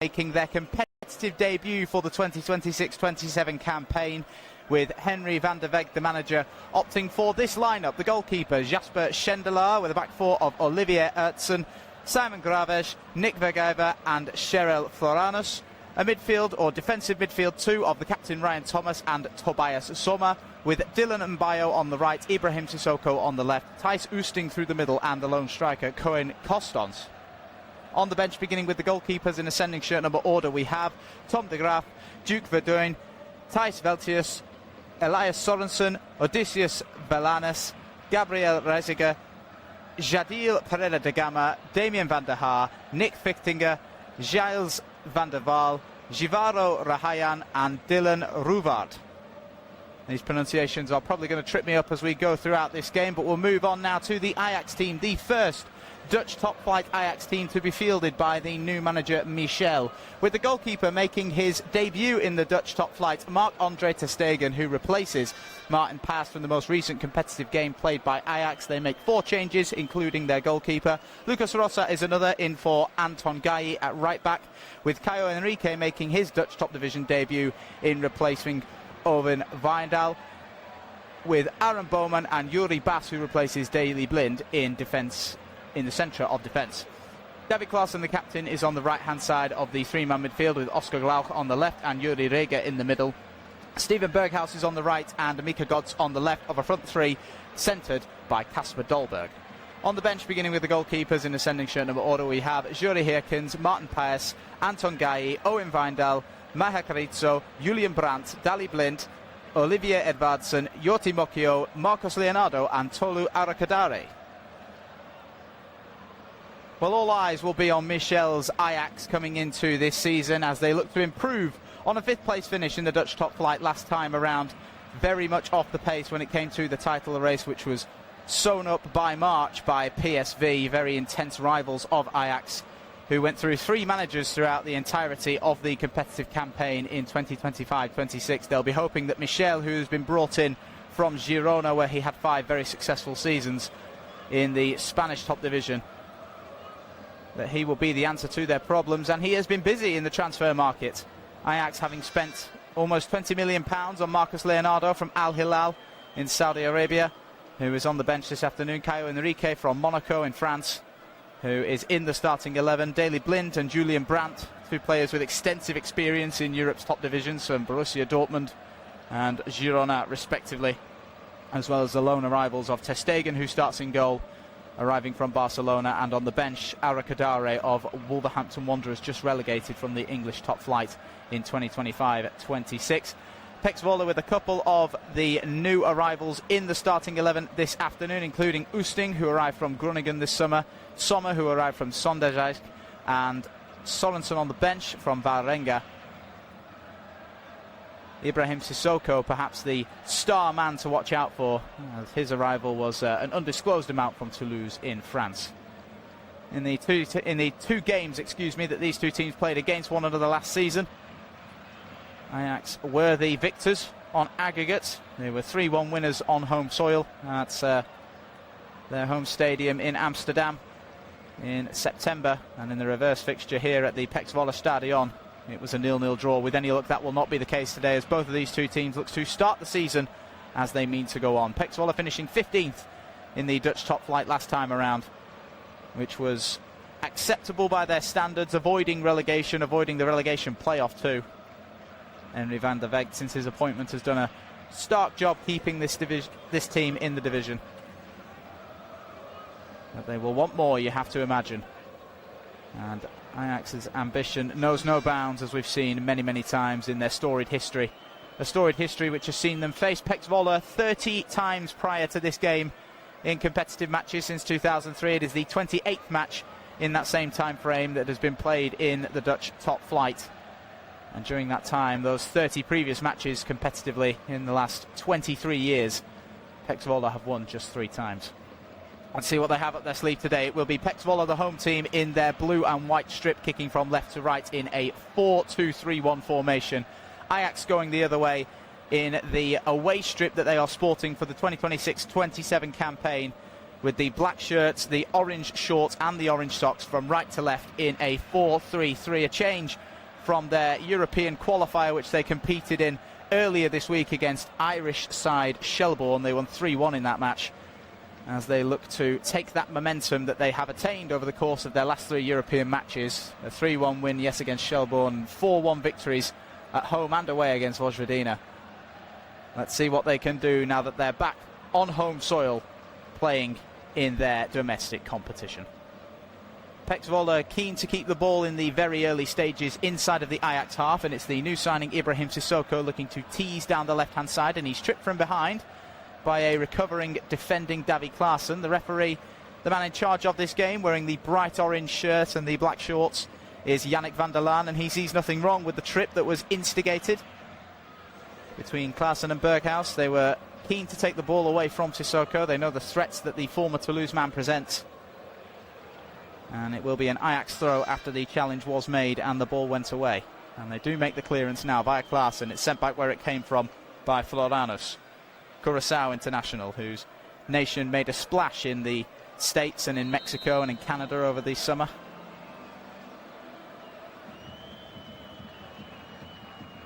making their competitive debut for the 2026-27 campaign, with Henry van der Weg, the manager, opting for this lineup. The goalkeeper, Jasper Schendelaar, with a back four of Olivier Ertsen, Simon Graves, Nick Vergijver and Cheryl Floranus. A midfield or defensive midfield two of the captain Ryan Thomas and Tobias Sommer, with Dylan Mbayo on the right, Ibrahim Sissoko on the left, Thijs Oosting through the middle and the lone striker Koen Kostons. On the bench, beginning with the goalkeepers in ascending shirt number order, we have Tom de Graaf, Duke Verduin, Thijs Veltius, Elias Sorensen, Odysseus Belanes, Gabriel Reziger, Jadil Pereira de Gama, Damien van der Haar, Nick Fichtinger, Giles van der Waal, Jivaro Rahayan and Dylan Ruvard. These pronunciations are probably going to trip me up as we go throughout this game, but we'll move on now to the Ajax team, the first Dutch top-flight Ajax team to be fielded by the new manager Michel, with the goalkeeper making his debut in the Dutch top-flight, Marc-Andre ter Stegen, who replaces Martin Paes from the most recent competitive game played by Ajax. They make 4 changes, including their goalkeeper. Lucas Rosa is another in for Anton Gayi at right-back, with Caio Henrique making his Dutch top-division debut in replacing Owen Wijndal, with Aaron Bowman and Yuri Bass, who replaces Daley Blind in defence, in the centre of defence. David Klaassen, the captain, is on the right-hand side of the three-man midfield, with Oscar Glauch on the left and Yuri Reger in the middle. Steven Berghuis is on the right and Mika Gods on the left of a front three, centred by Kasper Dolberg. On the bench, beginning with the goalkeepers in ascending shirt number order, we have Juri Heerkens, Martin Paes, Anton Gayi, Owen Wijndal, Maher Carrizo, Julian Brandt, Dali Blind, Olivier Edvardsen, Joti Mokio, Marcos Leonardo and Tolu Arakadare. Well, all eyes will be on Michel's Ajax coming into this season as they look to improve on a 5th place finish in the Dutch top flight last time around. Very much off the pace when it came to the title race, which was sewn up by March by PSV, very intense rivals of Ajax, who went through 3 managers throughout the entirety of the competitive campaign in 2025-26. They'll be hoping that Michel, who's been brought in from Girona, where he had 5 very successful seasons in the Spanish top division, that he will be the answer to their problems, and he has been busy in the transfer market. Ajax having spent almost £20 million on Marcus Leonardo from Al Hilal in Saudi Arabia, who is on the bench this afternoon. Caio Henrique from Monaco in France, who is in the starting 11. Daley Blind and Julian Brandt, 2 players with extensive experience in Europe's top divisions from Borussia Dortmund and Girona respectively, as well as the lone arrivals of ter Stegen, who starts in goal, arriving from Barcelona, and on the bench, Arakadare of Wolverhampton Wanderers, just relegated from the English top flight in 2025-26. PEC Zwolle with a couple of the new arrivals in the starting 11 this afternoon, including Oosting, who arrived from Groningen this summer, Sommer, who arrived from Sonderjysk, and Sorensen on the bench from Vålerenga. Ibrahim Sissoko, perhaps the star man to watch out for, as his arrival was an undisclosed amount from Toulouse in France. In the two games that these 2 teams played against one another last season, Ajax were the victors on aggregate. They were 3-1 winners on home soil at their home stadium in Amsterdam in September, and in the reverse fixture here at the PEC Zwolle Stadion, it was a 0-0 draw. With any luck, that will not be the case today, as both of these 2 teams look to start the season as they mean to go on. PEC Zwolle finishing 15th in the Dutch top flight last time around, which was acceptable by their standards, avoiding the relegation playoff too. Henry van der Weg, since his appointment, has done a stark job keeping this team in the division. But they will want more, you have to imagine. And Ajax's ambition knows no bounds, as we've seen many, many times in their storied history. A storied history which has seen them face PEC Zwolle 30 times prior to this game in competitive matches since 2003. It is the 28th match in that same time frame that has been played in the Dutch top flight. And during that time, those 30 previous matches competitively in the last 23 years, PEC Zwolle have won just 3 times. Let's see what they have up their sleeve today. It will be PEC Zwolle, the home team, in their blue and white strip, kicking from left to right in a 4-2-3-1 formation. Ajax going the other way in the away strip that they are sporting for the 2026-27 campaign, with the black shirts, the orange shorts and the orange socks from right to left in a 4-3-3, a change from their European qualifier, which they competed in earlier this week against Irish side Shelbourne. They won 3-1 in that match, as they look to take that momentum that they have attained over the course of their last 3 European matches. A 3-1 win, yes, against Shelbourne, 4-1 victories at home and away against Vojvodina. Let's see what they can do now that they're back on home soil playing in their domestic competition. PEC Zwolle keen to keep the ball in the very early stages inside of the Ajax half, and it's the new signing Ibrahim Sissoko looking to tease down the left-hand side, and he's tripped from behind by a recovering, defending Davy Klaassen. The referee, the man in charge of this game, wearing the bright orange shirt and the black shorts, is Yannick van der Laan, and he sees nothing wrong with the trip that was instigated between Klaassen and Berghuis. They were keen to take the ball away from Sissoko. They know the threats that the former Toulouse man presents. And it will be an Ajax throw after the challenge was made and the ball went away. And they do make the clearance now via Klaassen. It's sent back where it came from by Floranus, Curaçao international, whose nation made a splash in the States and in Mexico and in Canada over the summer.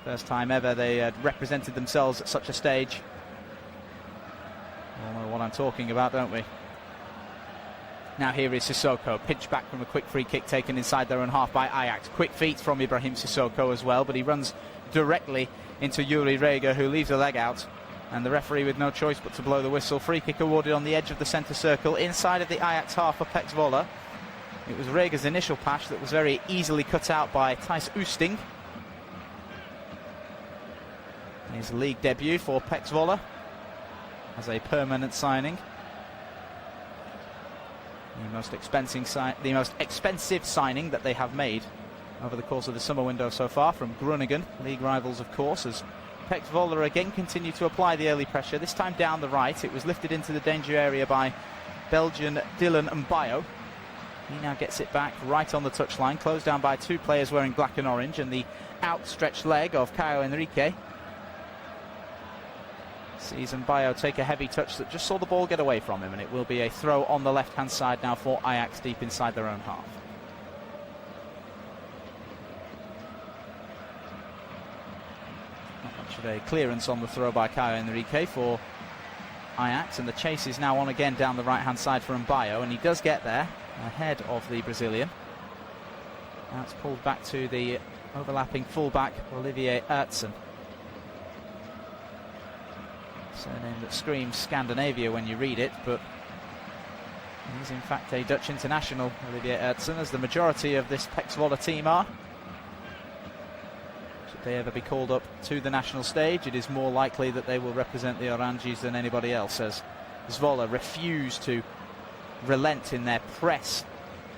First time ever they had represented themselves at such a stage. We all know what I'm talking about, don't we? Now here is Sissoko, pinched back from a quick free kick taken inside their own half by Ajax. Quick feet from Ibrahim Sissoko as well, but he runs directly into Yuri Reger, who leaves a leg out. And the referee with no choice but to blow the whistle. Free kick awarded on the edge of the centre circle inside of the Ajax half for PEC Zwolle. It was Reger's initial pass that was very easily cut out by Thijs Oosting. His league debut for PEC Zwolle as a permanent signing. The most expensive signing that they have made over the course of the summer window so far, from Groningen, league rivals of course, as PEC Zwolle again continue to apply the early pressure, this time down the right. It was lifted into the danger area by Belgian Dylan Mbayo. He now gets it back right on the touchline, closed down by 2 players wearing black and orange, and the outstretched leg of Caio Henrique. Sees Mbayo take a heavy touch that just saw the ball get away from him, and it will be a throw on the left-hand side now for Ajax deep inside their own half. Not much of a clearance on the throw by Caio Henrique for Ajax, and the chase is now on again down the right-hand side for Mbayo, and he does get there ahead of the Brazilian. Now it's pulled back to the overlapping fullback Olivier Ertzen. Surname that screams Scandinavia when you read it, but he's in fact a Dutch international, Olivier Ertzen, as the majority of this PEC Zwolle team are. Should they ever be called up to the national stage, it is more likely that they will represent the Oranges than anybody else, as Zwolle refuse to relent in their press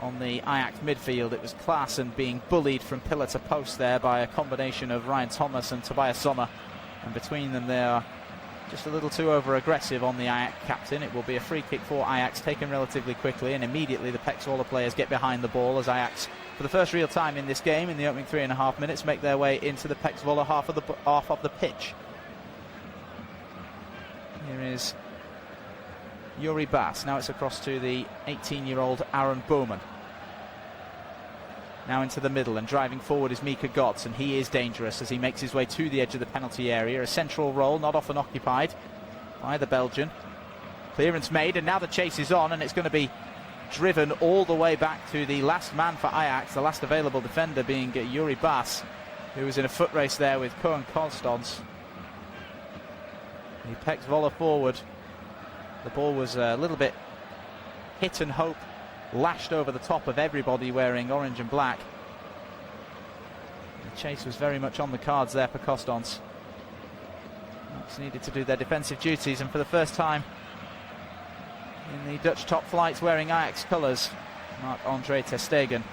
on the Ajax midfield. It was Klaassen being bullied from pillar to post there by a combination of Ryan Thomas and Tobias Sommer, and between them they are just a little too over-aggressive on the Ajax captain. It will be a free kick for Ajax, taken relatively quickly, and immediately the PEC Zwolle players get behind the ball as Ajax, for the first real time in this game, in the opening 3.5 minutes, make their way into the PEC Zwolle half of the pitch. Here is Yuri Bass. Now it's across to the 18-year-old Aaron Bowman. Now into the middle, and driving forward is Mika Gotts, and he is dangerous as he makes his way to the edge of the penalty area. A central role, not often occupied by the Belgian. Clearance made, and now the chase is on, and it's going to be driven all the way back to the last man for Ajax, the last available defender being Yuri Bass, who was in a foot race there with Koen Constans. The PEC Zwolle forward. The ball was a little bit hit and hope, lashed over the top of everybody wearing orange and black. The chase was very much on the cards there for Constans. Ajax needed to do their defensive duties, and for the first time in the Dutch top flights wearing Ajax colours, Marc-Andre ter Stegen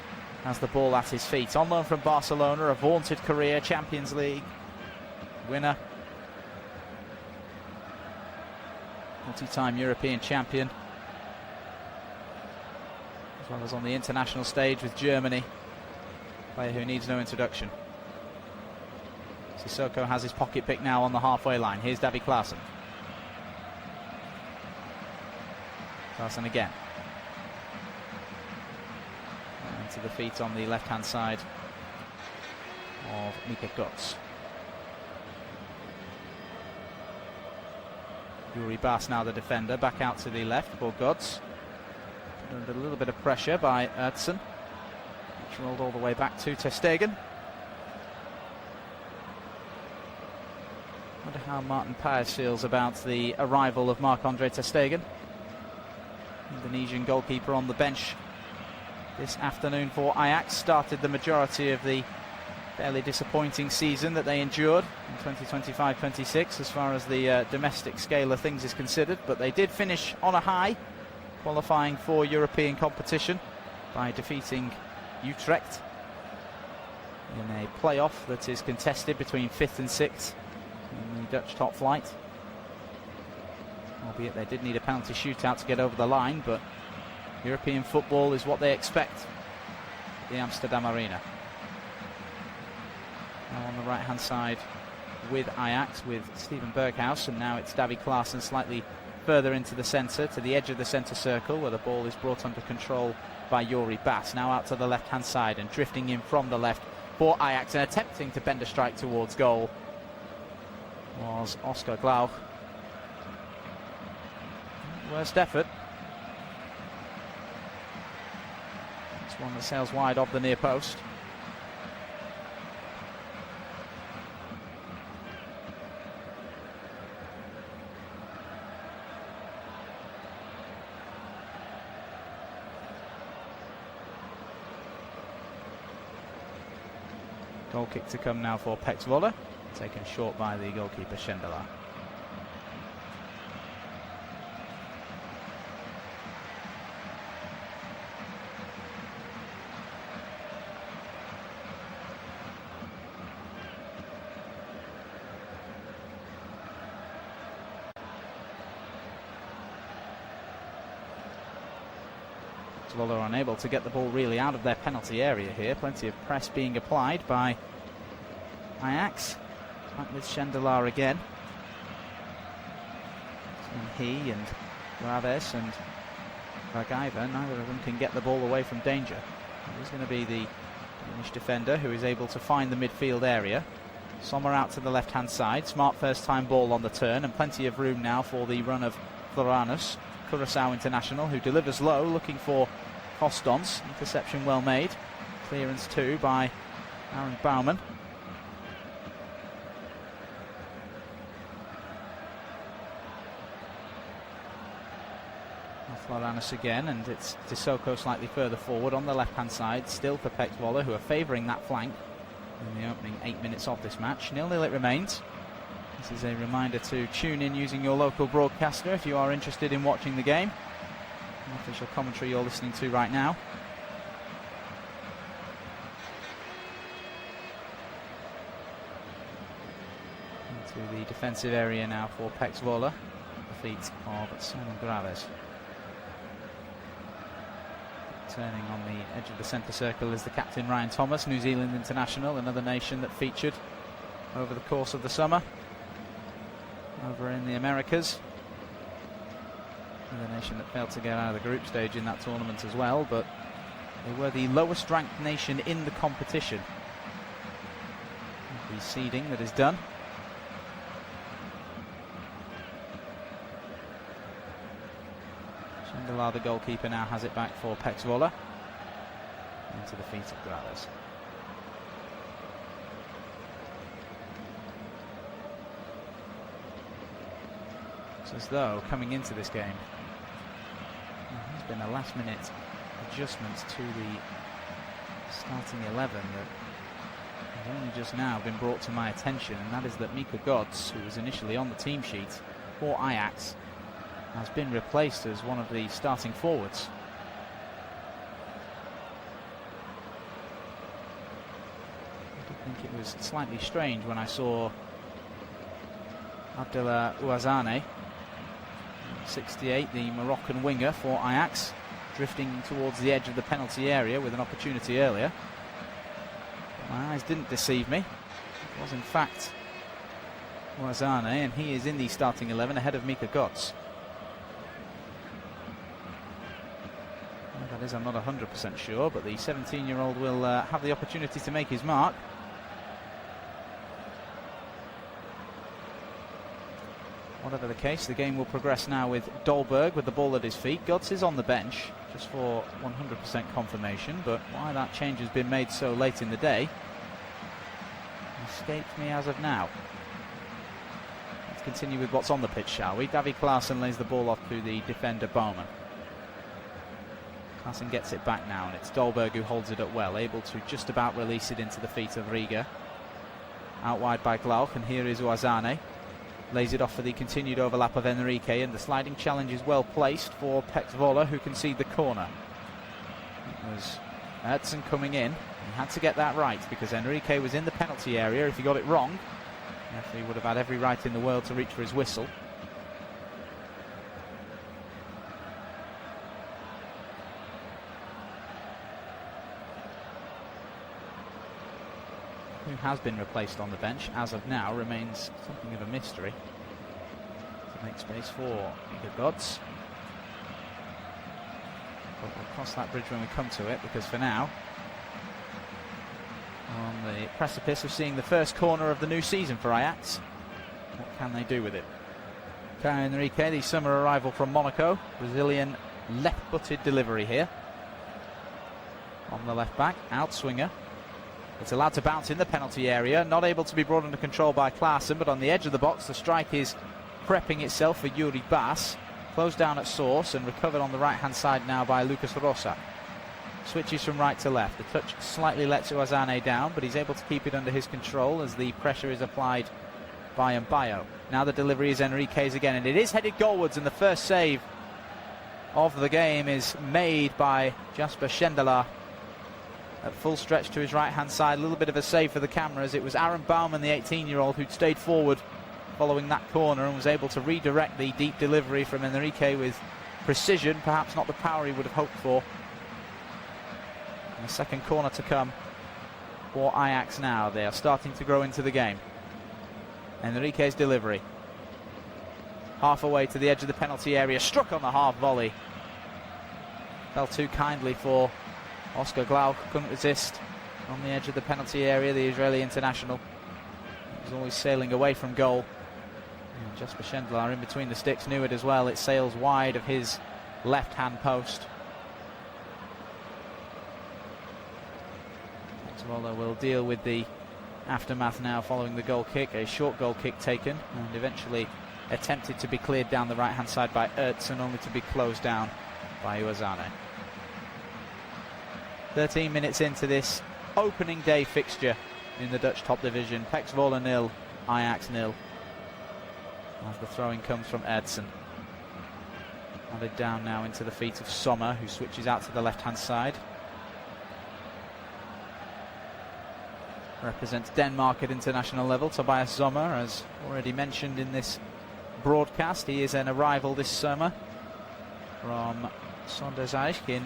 has the ball at his feet. On loan from Barcelona, a vaunted career, Champions League winner, multi-time European champion, as well as on the international stage with Germany, a player who needs no introduction. Sissoko has his pocket pick now on the halfway line. Here's Davy Klaassen. Klaassen again. And to the feet on the left-hand side of Mika Götz. Yuri Bas now the defender, back out to the left for Götz. Under a little bit of pressure by Ertsen, which rolled all the way back to ter Stegen. Wonder how Martin Paes feels about the arrival of Marc-Andre ter Stegen, Indonesian goalkeeper, on the bench this afternoon for Ajax. Started the majority of the fairly disappointing season that they endured in 2025-26 as far as the domestic scale of things is considered, but they did finish on a high, qualifying for European competition by defeating Utrecht in a playoff that is contested between 5th and 6th in the Dutch top flight. Albeit they did need a penalty shootout to get over the line, but European football is what they expect at the Amsterdam Arena. Now on the right hand side with Ajax, with Steven Berghuis, and now it's Davy Klaassen slightly further into the centre, to the edge of the centre circle, where the ball is brought under control by Yuri Bas. Now out to the left hand side and drifting in from the left for Ajax and attempting to bend a strike towards goal was Oscar Glauch. Worst effort. It's one that sails wide off the near post. Goal kick to come now for PEC Zwolle, taken short by the goalkeeper Schendelaar. Zwolle are unable to get the ball really out of their penalty area here. Plenty of press being applied by Ajax. Back with Schendelaar again. And he and Graves and Vagaiva, neither of them can get the ball away from danger. He's going to be the Danish defender who is able to find the midfield area. Sommer out to the left hand side. Smart first time ball on the turn, and plenty of room now for the run of Floranus, Curaçao international, who delivers low, looking for Kostons. Interception well made. Clearance too by Aaron Bouwman. Floranus again, and it's Sissoko slightly further forward on the left hand side, still for PEC Zwolle, who are favouring that flank in the opening 8 minutes of this match. 0-0 it remains. This is a reminder to tune in using your local broadcaster if you are interested in watching the game. Official commentary you're listening to right now. Into the defensive area now for PEC Zwolle. The feet of Simon Graves. Turning on the edge of the centre circle is the captain Ryan Thomas, New Zealand international, another nation that featured over the course of the summer over in the Americas. Another nation that failed to get out of the group stage in that tournament as well, but they were the lowest ranked nation in the competition. The seeding that is done. Schendelaar, the goalkeeper, now has it back for PEC Zwolle. Into the feet of Graves. It's as though coming into this game there's been a last minute adjustment to the starting 11 that has only just now been brought to my attention, and that is that Mika Götz, who was initially on the team sheet for Ajax, has been replaced as one of the starting forwards. I did think it was slightly strange when I saw Abdullah Ouazzane, 68, the Moroccan winger for Ajax, drifting towards the edge of the penalty area with an opportunity earlier. My eyes didn't deceive me. It was in fact Ouazzane, and he is in the starting 11 ahead of Mika Götz. That is, I'm not 100% sure, but the 17-year-old will have the opportunity to make his mark. Whatever the case, the game will progress now with Dolberg with the ball at his feet. Götze is on the bench, just for 100% confirmation, but why that change has been made so late in the day escapes me as of now. Let's continue with what's on the pitch, shall we? David Klaassen lays the ball off to the defender Bowman. Klaassen gets it back now, and it's Dolberg who holds it up well, able to just about release it into the feet of Riga. Out wide by Glauch, and here is Ouazane. Lays it off for the continued overlap of Enrique, and the sliding challenge is well placed for PEC Zwolle, who concede the corner. It was Ertzen coming in. He had to get that right because Enrique was in the penalty area. If he got it wrong, the referee would have had every right in the world to reach for his whistle. Who has been replaced on the bench as of now remains something of a mystery. To make space for Igor Götze. But we'll cross that bridge when we come to it, because for now, on the precipice of seeing the first corner of the new season for Ajax, what can they do with it? Caio Henrique, the summer arrival from Monaco, Brazilian left-footed delivery here. On the left back, outswinger. It's allowed to bounce in the penalty area, not able to be brought under control by Klaassen, but on the edge of the box the strike is prepping itself for Yuri Bass. Closed down at source and recovered on the right hand side now by Lucas Rosa. Switches from right to left. The touch slightly lets Ouazane down, but he's able to keep it under his control as the pressure is applied by Mbayo. Now the delivery is Enrique's again, and it is headed goalwards, and the first save of the game is made by Jasper Schendelaar. At full stretch to his right-hand side, a little bit of a save for the cameras. It was Aaron Baumann, the 18-year-old, who'd stayed forward following that corner and was able to redirect the deep delivery from Enrique with precision, perhaps not the power he would have hoped for. And a second corner to come for Ajax now. They are starting to grow into the game. Enrique's delivery. Half away to the edge of the penalty area, struck on the half volley. Fell too kindly for Oscar Glauch, couldn't resist on the edge of the penalty area, the Israeli international. He was always sailing away from goal. And Jasper Schendelaar in between the sticks knew it as well. It sails wide of his left-hand post. Zwolle will deal with the aftermath now following the goal kick, a short goal kick taken, and eventually attempted to be cleared down the right-hand side by Ertzen, only to be closed down by Ouazane. 13 minutes into this opening day fixture in the Dutch top division. PEC Zwolle 0, Ajax 0. As the throwing comes from Ertzen. Added down now into the feet of Sommer, who switches out to the left-hand side. Represents Denmark at international level. Tobias Sommer, as already mentioned in this broadcast, he is an arrival this summer from Sonderzijl in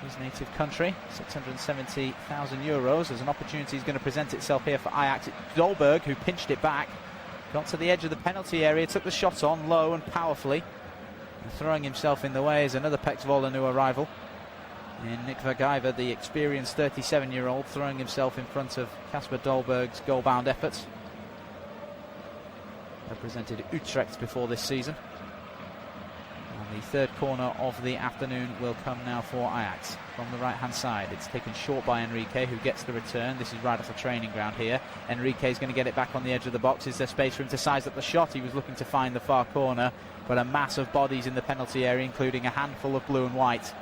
his native country. 670,000 euros. There's an opportunity is going to present itself here for Ajax. It's Dolberg who pinched it back, got to the edge of the penalty area, took the shot on low and powerfully, and throwing himself in the way is another PEC Zwolle new arrival in Nick Vergijver, the experienced 37-year-old, throwing himself in front of Casper Dolberg's goal-bound efforts. Represented Utrecht before this season. The third corner of the afternoon will come now for Ajax from the right-hand side. It's taken short by Enrique, who gets the return. This is right off the training ground here. Enrique's going to get it back on the edge of the box. Is there space for him to size up the shot? He was looking to find the far corner, but a mass of bodies in the penalty area, including a handful of blue and white,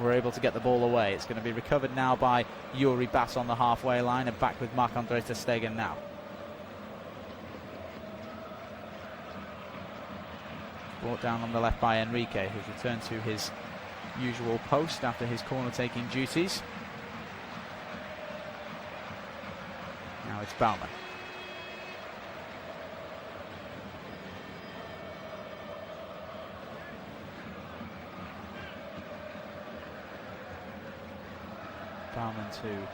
were able to get the ball away. It's going to be recovered now by Yuri Bass on the halfway line, and back with Marc-André ter Stegen now. Brought down on the left by Enrique, who's returned to his usual post after his corner-taking duties. Now it's Baumann. Baumann to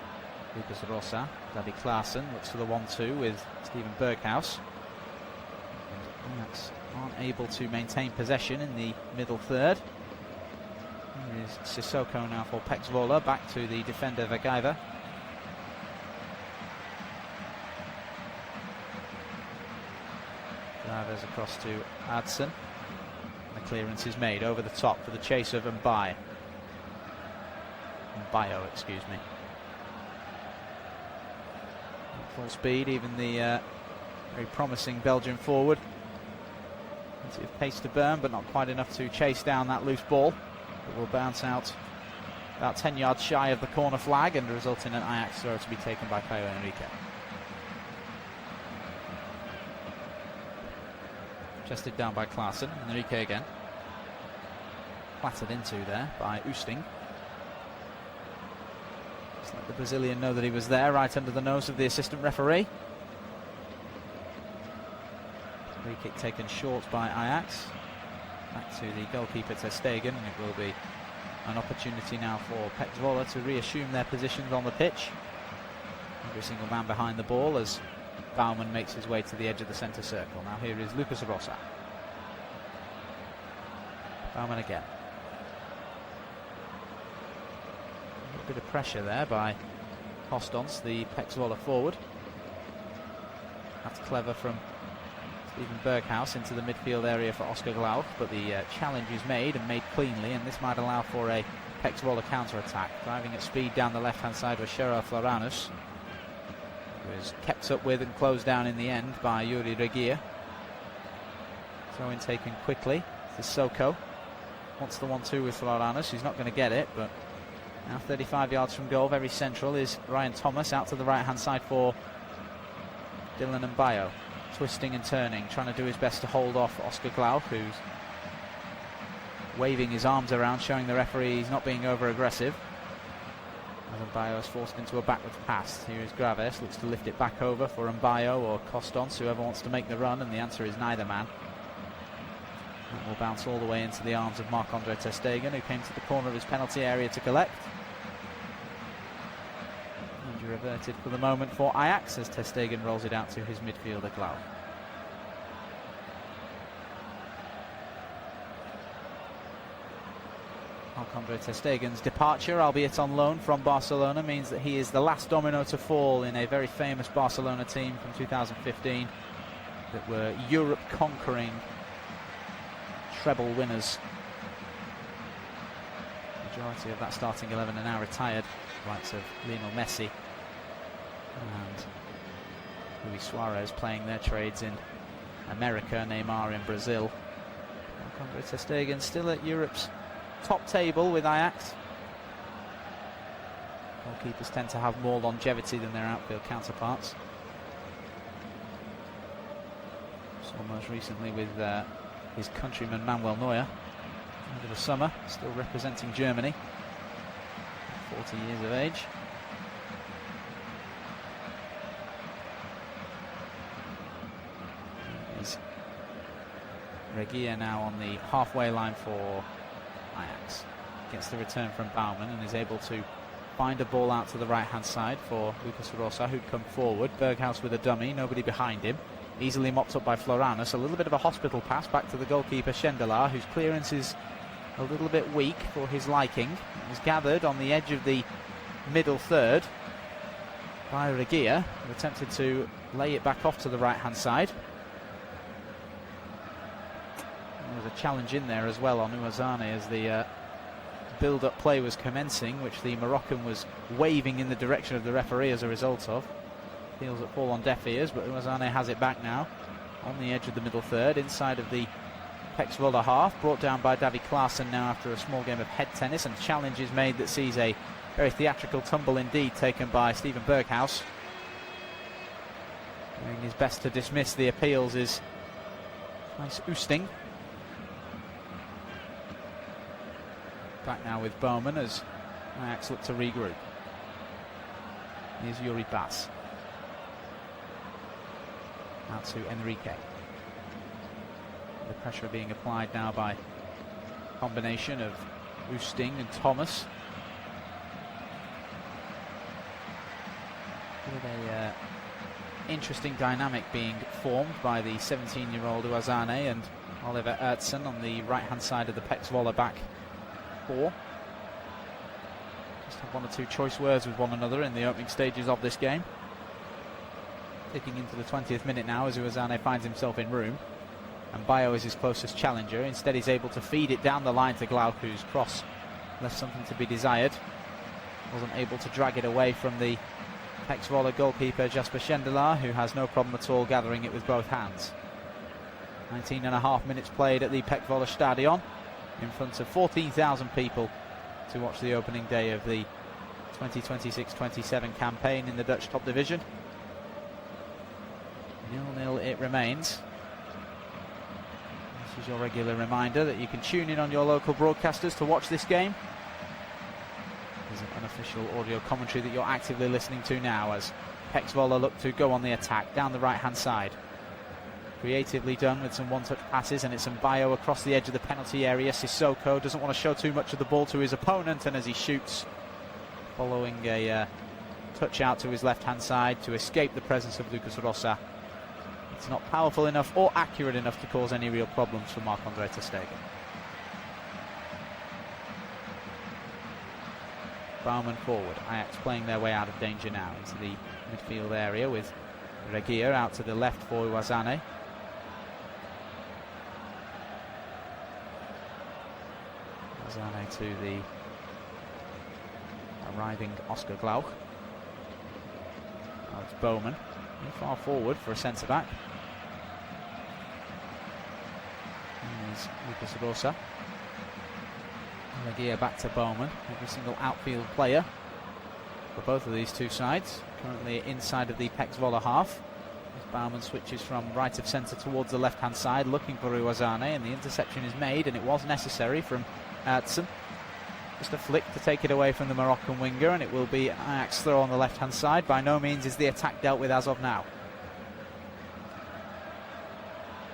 Lucas Rosa. David Klaassen looks for the 1-2 with Steven Berghuis. And Ajax aren't able to maintain possession in the middle third. Here is Sissoko now for PEC Zwolle, back to the defender Vergijver. Chavez across to Adson. The clearance is made over the top for the chase of Mbayo, excuse me. At full speed, even the very promising Belgian forward. Plenty of pace to burn, but not quite enough to chase down that loose ball. It will bounce out about 10 yards shy of the corner flag and result in an Ajax throw to be taken by Caio Henrique. Chested down by Klaassen. Henrique again. Flattered into there by Oosting. Just let the Brazilian know that he was there, right under the nose of the assistant referee. Free kick taken short by Ajax. Back to the goalkeeper ter Stegen, and it will be an opportunity now for PEC Zwolle to reassume their positions on the pitch. Every single man behind the ball as Bouwman makes his way to the edge of the centre circle. Now here is Lucas Rosa. Bouwman again. A bit of pressure there by Costons, the PEC Zwolle forward. That's clever from Steven Berghuis into the midfield area for Oscar Glauch, but the challenge is made and made cleanly, and this might allow for a PEC Zwolle counter-attack. Driving at speed down the left-hand side was Gerard Floranus, who was kept up with and closed down in the end by Yuri Regia. Throw-in taken quickly. This is Soko. Wants the 1-2 with Floranus. He's not going to get it, but now 35 yards from goal, very central, is Ryan Thomas. Out to the right-hand side for Dylan Mbayo. Twisting and turning, trying to do his best to hold off Oscar Glauch, who's waving his arms around, showing the referee he's not being over-aggressive. Mbayo is forced into a backwards pass. Here is Graves, looks to lift it back over for Mbayo or Costons, whoever wants to make the run, and the answer is neither man. That will bounce all the way into the arms of Marc-Andre ter Stegen, who came to the corner of his penalty area to collect. Injury reverted for the moment for Ajax as ter Stegen rolls it out to his midfielder Glauch. Marc-Andre ter Stegen's departure, albeit on loan from Barcelona, means that he is the last domino to fall in a very famous Barcelona team from 2015 that were Europe-conquering treble winners. The majority of that starting 11 are now retired, likes of Lionel Messi and Luis Suarez playing their trades in America, Neymar in Brazil. Marc-Andre ter Stegen still at Europe's top table with Ajax. Goalkeepers tend to have more longevity than their outfield counterparts. Saw most recently with his countryman Manuel Neuer over the summer, still representing Germany, 40 years of age. Is Regia now on the halfway line for Ajax. Gets the return from Bouwman and is able to find a ball out to the right hand side for Lucas Rosa, who'd come forward. Berghuis with a dummy, nobody behind him. Easily mopped up by Floranus. A little bit of a hospital pass back to the goalkeeper Schendelar, whose clearance is a little bit weak for his liking. It was gathered on the edge of the middle third by Regia, who attempted to lay it back off to the right hand side. There was a challenge in there as well on Ouazane as the build-up play was commencing, which the Moroccan was waving in the direction of the referee as a result of. Heels that fall on deaf ears, but Ouazane has it back now on the edge of the middle third, inside of the PEC Zwolle half, brought down by Davy Klaassen now after a small game of head tennis, and challenge is made that sees a very theatrical tumble indeed taken by Steven Berghuis. Doing his best to dismiss the appeals is nice Oosting. Back now with Bouwman as Ajax look to regroup. Here's Yuri Bass. Out to Henrique. The pressure being applied now by a combination of Oosting and Thomas. With a interesting dynamic being formed by the 17-year-old Ouazane and Oliver Ertzen on the right-hand side of the PEC Zwolle back four. Just have one or two choice words with one another in the opening stages of this game. Ticking into the 20th minute now as Ouazane finds himself in room. and Bayo is his closest challenger. Instead, he's able to feed it down the line to Glauch, whose cross left something to be desired. Wasn't able to drag it away from the PEC Zwolle goalkeeper Jasper Schendelaar, who has no problem at all gathering it with both hands. 19.5 minutes played at the PEC Zwolle Stadion in front of 14,000 people to watch the opening day of the 2026-27 campaign in the Dutch top division. 0-0 it remains. This is your regular reminder that you can tune in on your local broadcasters to watch this game. There's an unofficial audio commentary that you're actively listening to now as PEC Zwolle look to go on the attack down the right hand side. Creatively done with some one-touch passes, and it's Bayo across the edge of the penalty area. Sissoko doesn't want to show too much of the ball to his opponent, and as he shoots, following a touch out to his left-hand side to escape the presence of Lucas Rosa, it's not powerful enough or accurate enough to cause any real problems for Marc-Andre ter Stegen. Bouwman forward. Ajax playing their way out of danger now into the midfield area with Regier out to the left for Uwazane. Uwazane to the arriving Oscar Glauch. Now it's Bouwman. Far forward for a centre-back. There's Lucas Rosa. Regier back to Bouwman. Every single outfield player for both of these two sides. Currently inside of the PEC Zwolle half. As Bouwman switches from right of centre towards the left-hand side, looking for Uwazane, and the interception is made, and it was necessary from Ertzen. Just a flick to take it away from the Moroccan winger, and it will be an Ajax throw on the left-hand side. By no means is the attack dealt with as of now.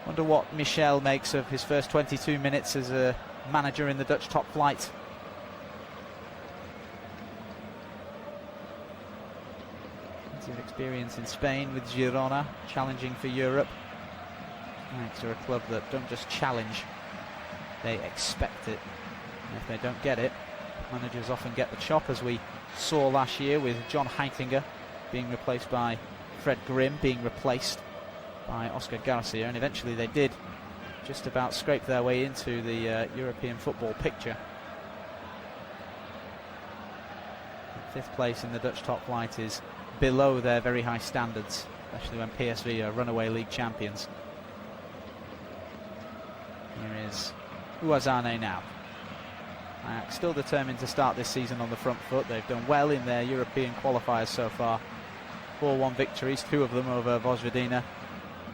Wonder what Michel makes of his first 22 minutes as a manager in the Dutch top flight. Plenty of experience in Spain with Girona, challenging for Europe. Ajax are a club that don't just challenge, they expect it. And if they don't get it, managers often get the chop, as we saw last year with John Heitinger being replaced by Fred Grimm, being replaced by Oscar Garcia, and eventually they did just about scrape their way into the European football picture. Fifth place in the Dutch top flight is below their very high standards, especially when PSV are runaway league champions. Here is Uwazane now. Ajax still determined to start this season on the front foot. They've done well in their European qualifiers so far. 4-1 victories, 2 of them over Vojvodina,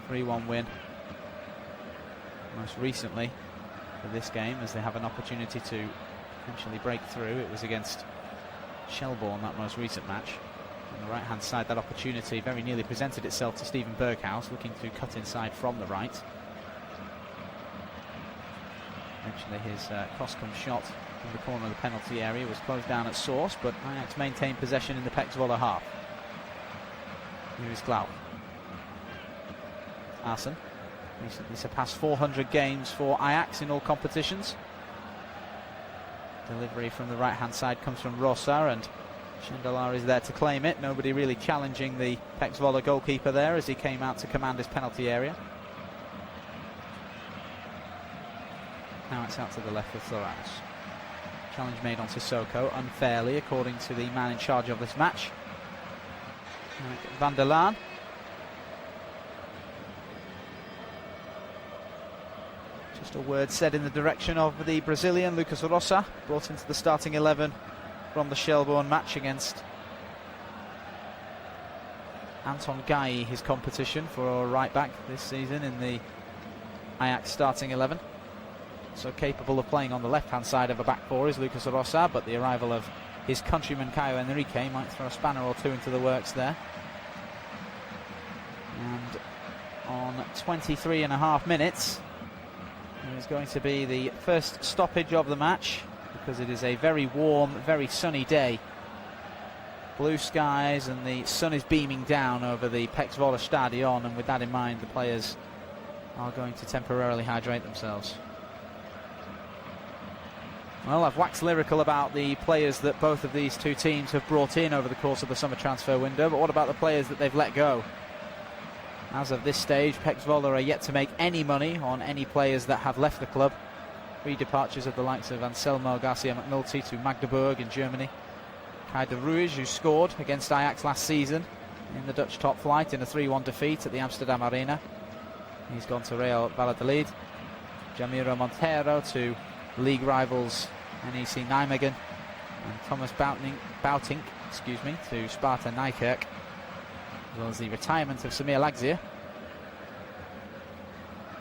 3-1 win most recently for this game, as they have an opportunity to potentially break through. It was against Shelbourne, that most recent match. On the right hand side, that opportunity very nearly presented itself to Steven Berghuis, looking to cut inside from the right. Eventually his cross-come shot from the corner of the penalty area was closed down at source, but Ajax maintained possession in the PEC Zwolle half. Here is Glauch. Arsene recently surpassed 400 games for Ajax in all competitions. Delivery from the right hand side comes from Rosa, and Schendelaar is there to claim it. Nobody really challenging the PEC Zwolle goalkeeper there as he came out to command his penalty area. Now it's out to the left of Thoraus. Challenge made on Sissoko, unfairly according to the man in charge of this match, Van der Laan. Just a word said in the direction of the Brazilian Lucas Rosa, brought into the starting 11 from the Shelbourne match against Anton Gai, his competition for right back this season in the Ajax starting 11. So capable of playing on the left-hand side of a back four is Lucas Rosa, but the arrival of his countryman Caio Henrique might throw a spanner or two into the works there. And on 23.5 minutes, there is going to be the first stoppage of the match, because it is a very warm, very sunny day. Blue skies, and the sun is beaming down over the PEC Zwolle Stadion, and with that in mind, the players are going to temporarily hydrate themselves. Well, I've waxed lyrical about the players that both of these two teams have brought in over the course of the summer transfer window, but what about the players that they've let go? As of this stage, PEC Zwolle are yet to make any money on any players that have left the club. 3 departures of the likes of Anselmo Garcia McNulty to Magdeburg in Germany. Kai de Ruij, who scored against Ajax last season in the Dutch top flight in a 3-1 defeat at the Amsterdam Arena. He's gone to Real Valladolid. Jamiro Montero to league rivals NEC Nijmegen. And Thomas Boutink to Sparta Nijkerk. As well as the retirement of Samir Lagzir.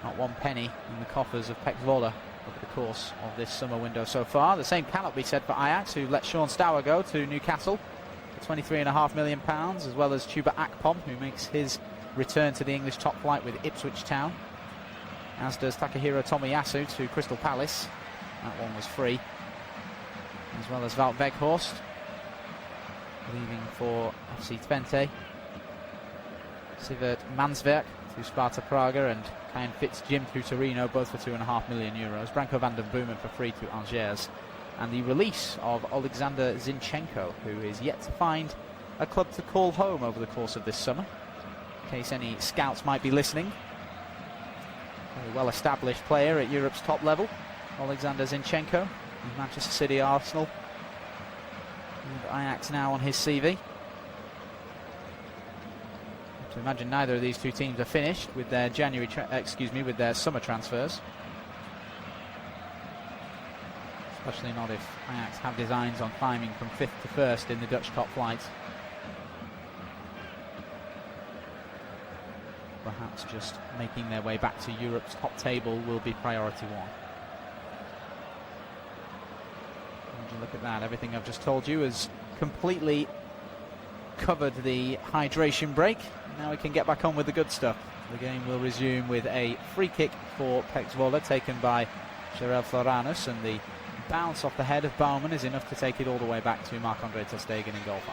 Not one penny in the coffers of PEC Zwolle over the course of this summer window so far. The same cannot be said for Ajax, who let Sean Stour go to Newcastle for £23.5 million, as well as Chuba Akpom, who makes his return to the English top flight with Ipswich Town, as does Takahiro Tomiyasu to Crystal Palace. That one was free. As well as Wout Weghorst leaving for FC Twente. Sivert Manswerk to Sparta Praga, and Kyan Fitz-Jim to Torino, both for €2.5 million. Branko van den Boomen for free to Angers. And the release of Alexander Zinchenko, who is yet to find a club to call home over the course of this summer. In case any scouts might be listening. Very well-established player at Europe's top level, Alexander Zinchenko. Manchester City, Arsenal, and Ajax now on his CV. To imagine neither of these two teams are finished with their with their summer transfers. Especially not if Ajax have designs on climbing from 5th to 1st in the Dutch top flight. Perhaps just making their way back to Europe's top table will be priority one. And look at that, everything I've just told you has completely covered the hydration break. Now we can get back on with the good stuff. The game will resume with a free kick for PEC Zwolle, taken by Sherel Floranus, and the bounce off the head of Baumann is enough to take it all the way back to Marc-Andre ter Stegen in goal for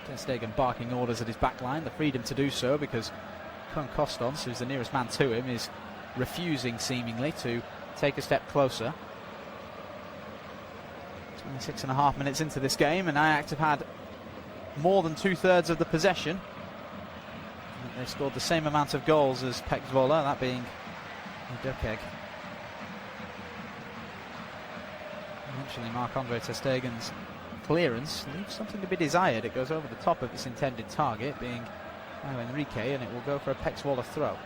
Ajax. Ter Stegen barking orders at his back line, the freedom to do so because Koen Kostons, who's the nearest man to him, is refusing seemingly to take a step closer. 26.5 minutes into this game, and Ajax have had more than 2/3 of the possession. They've scored the same amount of goals as PEC Zwolle, that being Dukeg. Eventually Marc-Andre ter Stegen's clearance leaves something to be desired. It goes over the top of its intended target, being Enrique, and it will go for a PEC Zwolle throw.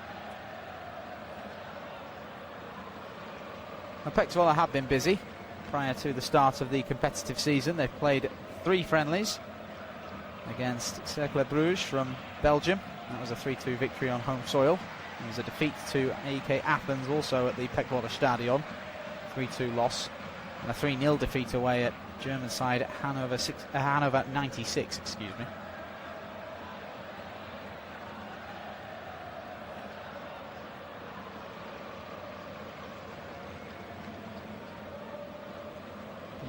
Now, PEC Zwolle have been busy prior to the start of the competitive season. They've played 3 friendlies against Cercle Bruges from Belgium. That was a 3-2 victory on home soil. There was a defeat to AEK Athens also at the PEC Zwolle Stadion, 3-2 loss, and a 3-0 defeat away at German side Hannover 96, excuse me.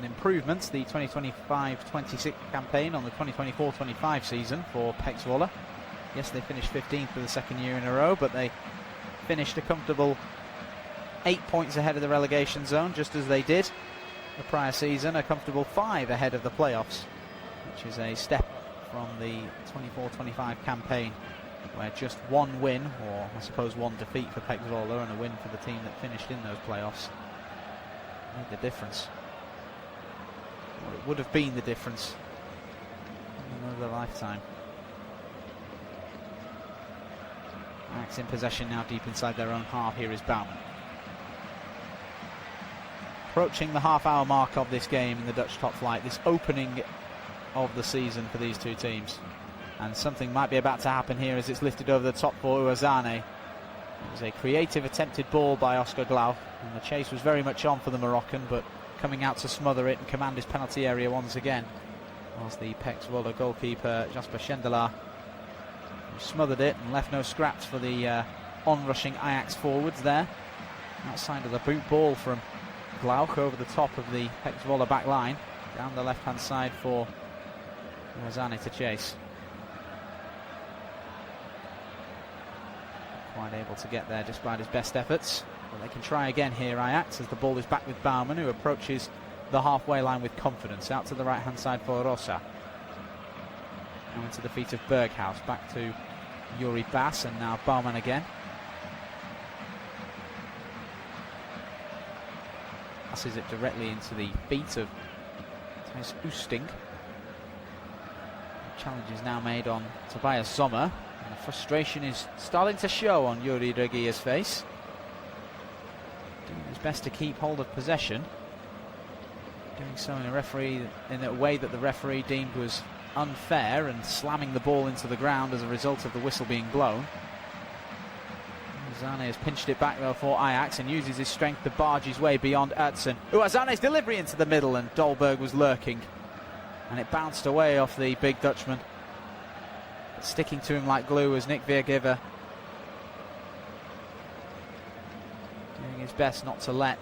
Improvements, the 2025-26 campaign on the 2024-25 season for PEC Zwolle. Yes, they finished 15th for the second year in a row, but they finished a comfortable 8 points ahead of the relegation zone, just as they did the prior season, a comfortable 5 ahead of the playoffs, which is a step from the 24-25 campaign, where just one win, or I suppose one defeat for PEC Zwolle and a win for the team that finished in those playoffs, made the difference. Or it would have been the difference in another lifetime. Ajax in possession now, deep inside their own half. Here is Baumann. Approaching the half-hour mark of this game in the Dutch top flight, this opening of the season for these two teams. And something might be about to happen here as it's lifted over the top for Ouazzane. It was a creative attempted ball by Oscar Glauch, and the chase was very much on for the Moroccan, but coming out to smother it and command his penalty area once again was the PEC Zwolle goalkeeper Jasper Schendelaar, who smothered it and left no scraps for the on-rushing Ajax forwards there. Outside of the boot ball from Glauch over the top of the PEC Zwolle back line, down the left-hand side for Ouazzane to chase. Quite able to get there despite his best efforts. But they can try again here, Ajax, as the ball is back with Baumann, who approaches the halfway line with confidence. Out to the right-hand side for Rosa. Now into the feet of Berghaus. Back to Yuri Bass, and now Baumann again. Passes it directly into the feet of Thijs Oosting. Challenge is now made on Tobias Sommer, and the frustration is starting to show on Yuri Regia's face. Doing his best to keep hold of possession. Doing so in a way that the referee deemed was unfair, and slamming the ball into the ground as a result of the whistle being blown. Uazane has pinched it back though for Ajax and uses his strength to barge his way beyond Ertzen. Uazane's delivery into the middle, and Dolberg was lurking, and it bounced away off the big Dutchman. But sticking to him like glue was Nick Weergiver, doing his best not to let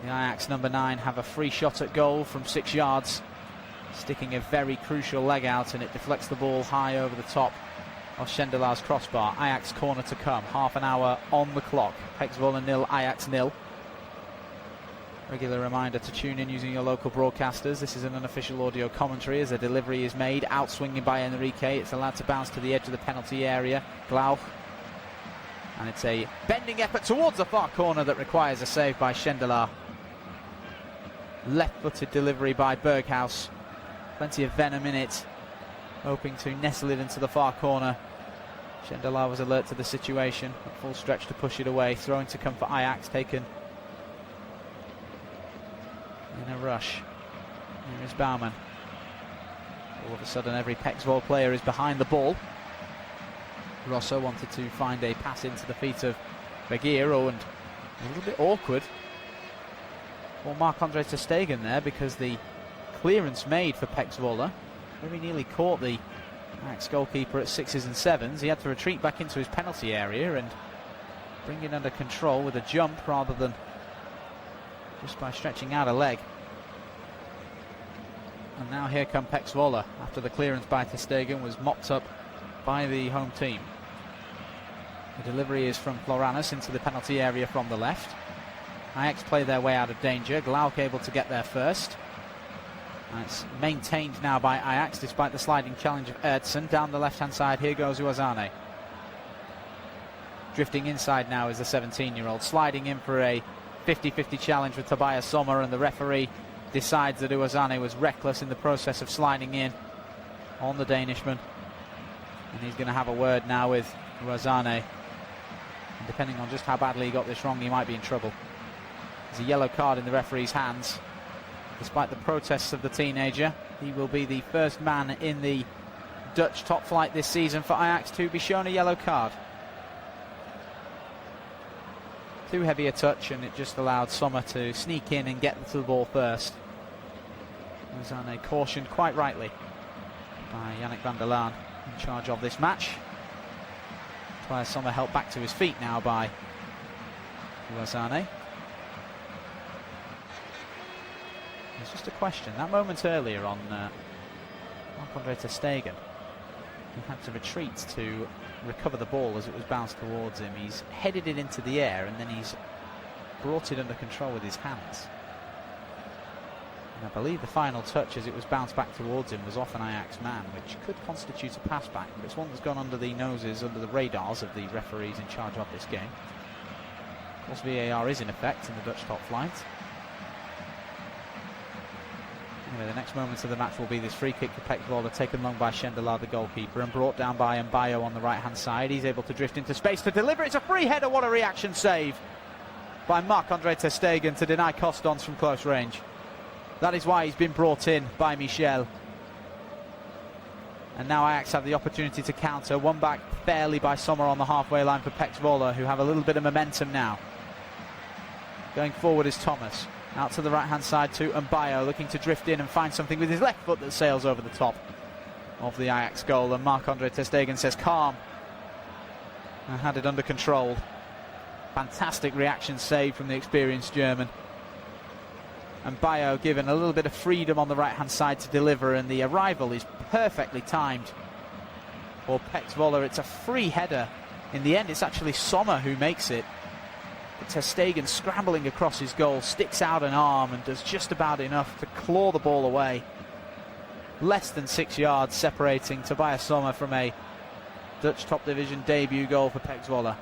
the Ajax number 9 have a free shot at goal from 6 yards. Sticking a very crucial leg out, and it deflects the ball high over the top of Schendelaar's crossbar. Ajax corner to come. Half an hour on the clock. PEC Zwolle 0, Ajax 0. Regular reminder to tune in using your local broadcasters. This is an unofficial audio commentary as a delivery is made. Outswinging by Enrique. It's allowed to bounce to the edge of the penalty area. Glauch. And it's a bending effort towards the far corner that requires a save by Schendelaar. Left-footed delivery by Berghaus. Plenty of venom in it, hoping to nestle it into the far corner. Schendelaar was alert to the situation, at full stretch to push it away. Throwing to come for Ajax, taken in a rush. Here is Baumann. All of a sudden every PEC Zwolle player is behind the ball. Rosso wanted to find a pass into the feet of Regueiro, and a little bit awkward for Marc-Andre ter Stegen there, because the clearance made for PEC Zwolle very nearly caught the Ajax goalkeeper at 6s and 7s. He had to retreat back into his penalty area and bring it under control with a jump rather than just by stretching out a leg. And now here come PEC Zwolle after the clearance by ter Stegen was mopped up by the home team. The delivery is from Floranus into the penalty area from the left. Ajax play their way out of danger. Glauch able to get there first. And it's maintained now by Ajax despite the sliding challenge of Ertzen. Down the left-hand side, here goes Uazane. Drifting inside now is the 17-year-old, sliding in for a 50-50 challenge with Tobias Sommer, and the referee decides that Uazane was reckless in the process of sliding in on the Danishman. And he's going to have a word now with Uazane. And depending on just how badly he got this wrong, he might be in trouble. There's a yellow card in the referee's hands. Despite the protests of the teenager, he will be the first man in the Dutch top flight this season for Ajax to be shown a yellow card. Too heavy a touch, and it just allowed Sommer to sneak in and get to the ball first. Uazane cautioned quite rightly by Yannick van der Laan, in charge of this match. Tobias Sommer helped back to his feet now by Uazane. It's just a question. That moment earlier on Marc-Andre ter Stegen, he had to retreat to recover the ball as it was bounced towards him. He's headed it into the air and then he's brought it under control with his hands. And I believe the final touch as it was bounced back towards him was off an Ajax man, which could constitute a pass back, but it's one that's gone under the noses, under the radars of the referees in charge of this game. Of course, VAR is in effect in the Dutch top flight. Anyway, the next moments of the match will be this free kick for PEC Zwolle, taken long by Schendelaar, the goalkeeper, and brought down by Mbayo on the right-hand side. He's able to drift into space to deliver. It's a free header. What a reaction save by Marc-Andre ter Stegen to deny Costons from close range. That is why he's been brought in by Michel. And now Ajax have the opportunity to counter. One back fairly by Sommer on the halfway line for PEC Zwolle, who have a little bit of momentum now. Going forward is Thomas. Out to the right-hand side to Mbayo, looking to drift in and find something with his left foot that sails over the top of the Ajax goal. And Marc-Andre ter Stegen says calm and had it under control. Fantastic reaction save from the experienced German. Mbayo given a little bit of freedom on the right-hand side to deliver, and the arrival is perfectly timed for PEC Zwolle. It's a free header. In the end, it's actually Sommer who makes it. Ter Stegen scrambling across his goal, sticks out an arm and does just about enough to claw the ball away. Less than 6 yards separating Tobias Sommer from a Dutch top division debut goal for PEC Zwolle.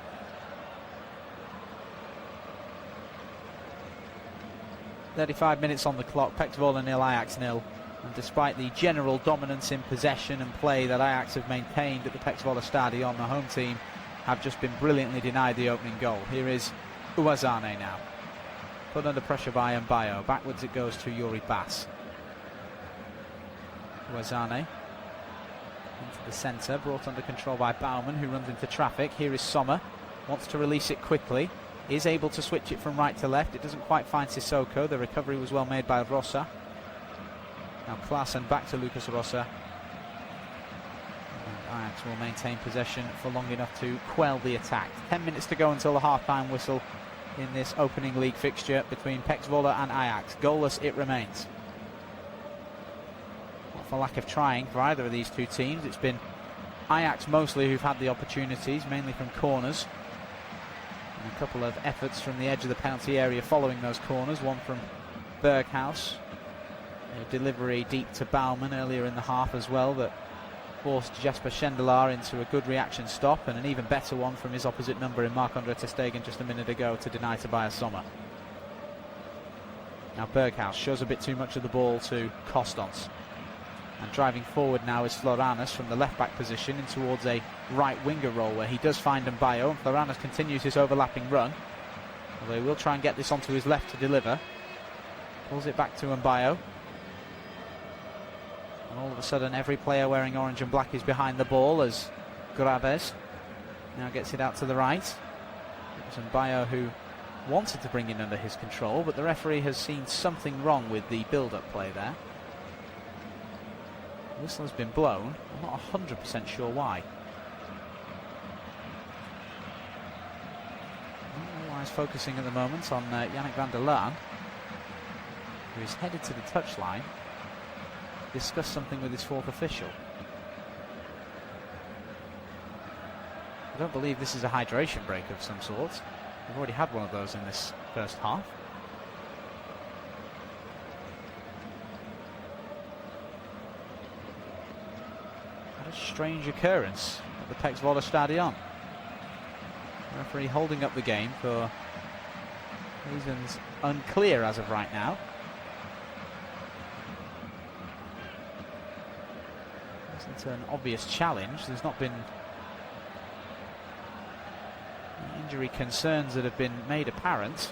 "35 minutes on the clock, PEC Zwolle 0, Ajax 0. And despite the general dominance in possession and play that Ajax have maintained at the PEC Zwolle Stadion, the home team have just been brilliantly denied the opening goal. Here is Uwazane now. Put under pressure by Mbayo. Backwards it goes to Yuri Bass. Uwazane into the centre, brought under control by Baumann, who runs into traffic. Here is Sommer. Wants to release it quickly. Is able to switch it from right to left. It doesn't quite find Sissoko. The recovery was well made by Rosa. Now Klaassen back to Lucas Rosa. And Ajax will maintain possession for long enough to quell the attack. 10 minutes to go until the half-time whistle in this opening league fixture between PEC Zwolle and Ajax. Goalless it remains. Not for lack of trying for either of these two teams. It's been Ajax mostly who've had the opportunities, mainly from corners. And a couple of efforts from the edge of the penalty area following those corners. One from Berghuis. A delivery deep to Baumann earlier in the half as well that forced Jasper Schendelaar into a good reaction stop, and an even better one from his opposite number in Marc-Andre Ter Stegen just a minute ago to deny Tobias Sommer. Now Berghuis shows a bit too much of the ball to Costons. And driving forward now is Floranus from the left-back position in towards a right-winger role where he does find Mbayo, and Floranus continues his overlapping run. Although he will try and get this onto his left to deliver. Pulls it back to Mbayo. And all of a sudden every player wearing orange and black is behind the ball as Graves now gets it out to the right. It was Mbayo who wanted to bring it under his control, but the referee has seen something wrong with the build-up play there. The whistle has been blown. I'm not 100% sure why. Otherwise focusing at the moment on Yannick van der Laan, who is headed to the touchline. Discuss something with his fourth official. I don't believe this is a hydration break of some sort. We've already had one of those in this first half. What a strange occurrence at the PEC Zwolle Stadion. The referee holding up the game for reasons unclear as of right now. It's an obvious challenge. There's not been injury concerns that have been made apparent.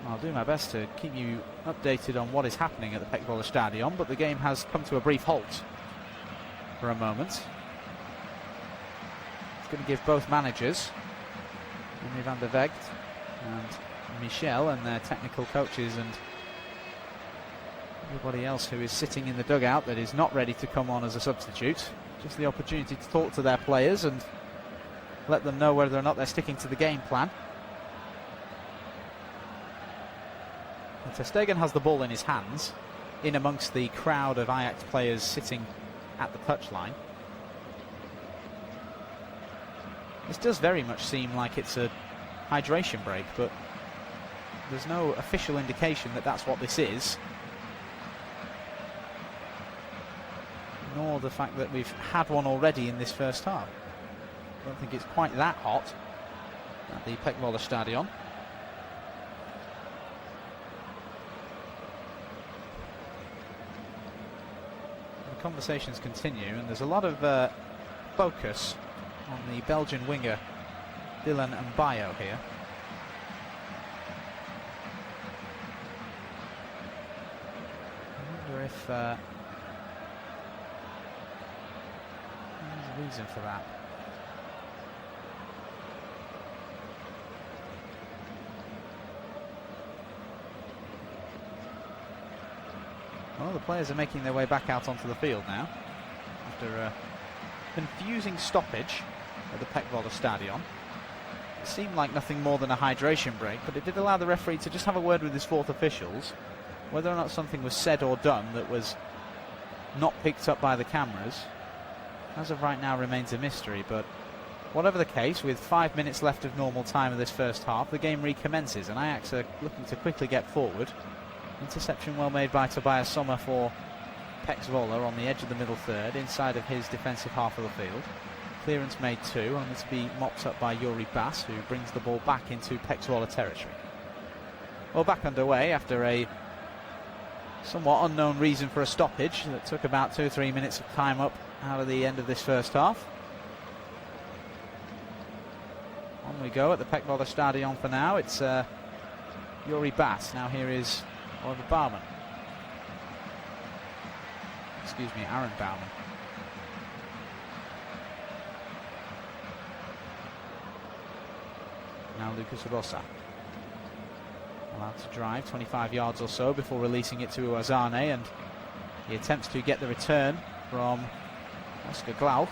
I'll do my best to keep you updated on what is happening at the PEC Zwolle Stadion, but the game has come to a brief halt for a moment. It's going to give both managers, Henry van der Vecht and Michel, and their technical coaches and everybody else who is sitting in the dugout that is not ready to come on as a substitute, just the opportunity to talk to their players and let them know whether or not they're sticking to the game plan. And Ter Stegen has the ball in his hands, in amongst the crowd of Ajax players sitting at the touchline. This does very much seem like it's a hydration break, but there's no official indication that that's what this is. Nor the fact that we've had one already in this first half. I don't think it's quite that hot at the PEC Zwolle Stadion. The conversations continue, and there's a lot of focus on the Belgian winger Dylan Mbayo here. I wonder if there's a reason for that. Well, the players are making their way back out onto the field now after a confusing stoppage at the PEC Zwolle Stadion. It seemed like nothing more than a hydration break, but it did allow the referee to just have a word with his fourth officials. Whether or not something was said or done that was not picked up by the cameras, as of right now, remains a mystery, but whatever the case, with 5 minutes left of normal time of this first half, the game recommences, and Ajax are looking to quickly get forward. Interception well made by Tobias Sommer for PEC Zwolle on the edge of the middle third, inside of his defensive half of the field. Clearance made 2, only to be mopped up by Juri Bas, who brings the ball back into PEC Zwolle territory. Well, back underway after a somewhat unknown reason for a stoppage that took about 2 or 3 minutes of time up out of the end of this first half. On we go at the PEC Zwolle Stadion for now. It's Juri Bas. Now here is Oliver Baumann. Excuse me, Aaron Baumann. Now Lucas Rosa. Allowed to drive 25 yards or so before releasing it to Uazane, and he attempts to get the return from Oscar Glauch.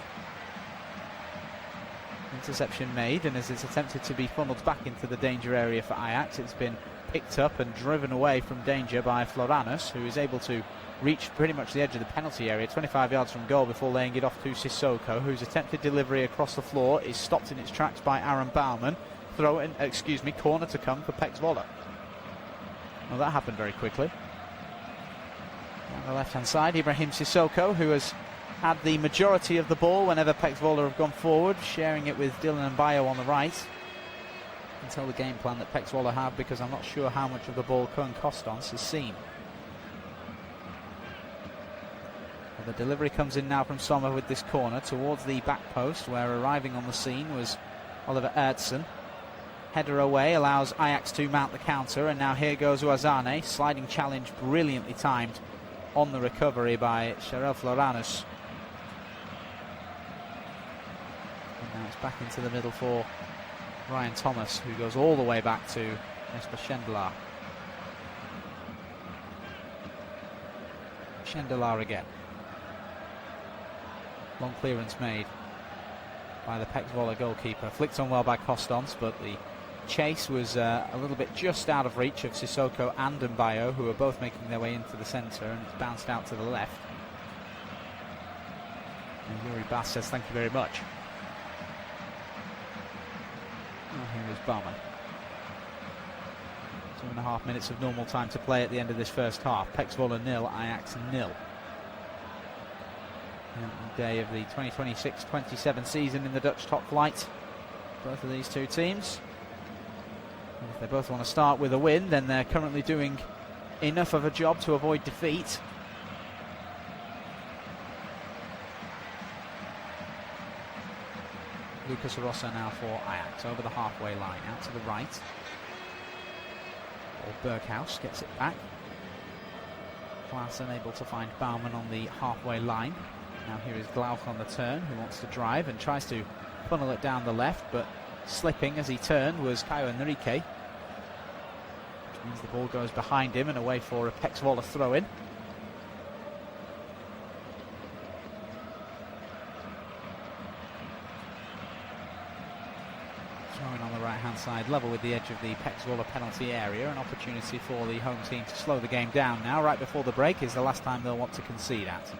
Interception made, and as it's attempted to be funneled back into the danger area for Ajax, it's been picked up and driven away from danger by Floranus, who is able to reach pretty much the edge of the penalty area, 25 yards from goal, before laying it off to Sissoko, whose attempted delivery across the floor is stopped in its tracks by Aaron Baumann. Corner to come for PEC Zwolle. Well, that happened very quickly. On the left-hand side, Ibrahim Sissoko, who has had the majority of the ball whenever PEC Zwolle have gone forward, sharing it with Dylan Mbayo on the right. You can tell the game plan that PEC Zwolle have, because I'm not sure how much of the ball Koen Kostans has seen. Well, the delivery comes in now from Sommer with this corner towards the back post, where arriving on the scene was Oliver Ertsen. Header away allows Ajax to mount the counter, and now here goes Uazane. Sliding challenge brilliantly timed on the recovery by Sharel Floranus. And now it's back into the middle for Ryan Thomas, who goes all the way back to Jesper Schendelar. Schendelar again. Long clearance made by the PEC Zwolle goalkeeper. Flicked on well by Kostans, but the chase was a little bit just out of reach of Sissoko and Mbayo, who are both making their way into the centre, and it's bounced out to the left. And Juri Bas says thank you very much. And here is Baumann. 2.5 minutes of normal time to play at the end of this first half. PEC Zwolle 0, Ajax 0. Day of the 2026-27 season in the Dutch top flight. Both of these two teams. And if they both want to start with a win, then they're currently doing enough of a job to avoid defeat. Lucas Rosa now for Ajax, over the halfway line, out to the right. Or Berghaus gets it back. Klaas unable to find Baumann on the halfway line. Now here is Glauch on the turn, who wants to drive and tries to funnel it down the left, but slipping as he turned was Caio Henrique, which means the ball goes behind him and away for a PEC Zwolle throw-in. Throw-in on the right-hand side, level with the edge of the PEC Zwolle penalty area. An opportunity for the home team to slow the game down now. Right before the break is the last time they'll want to concede at.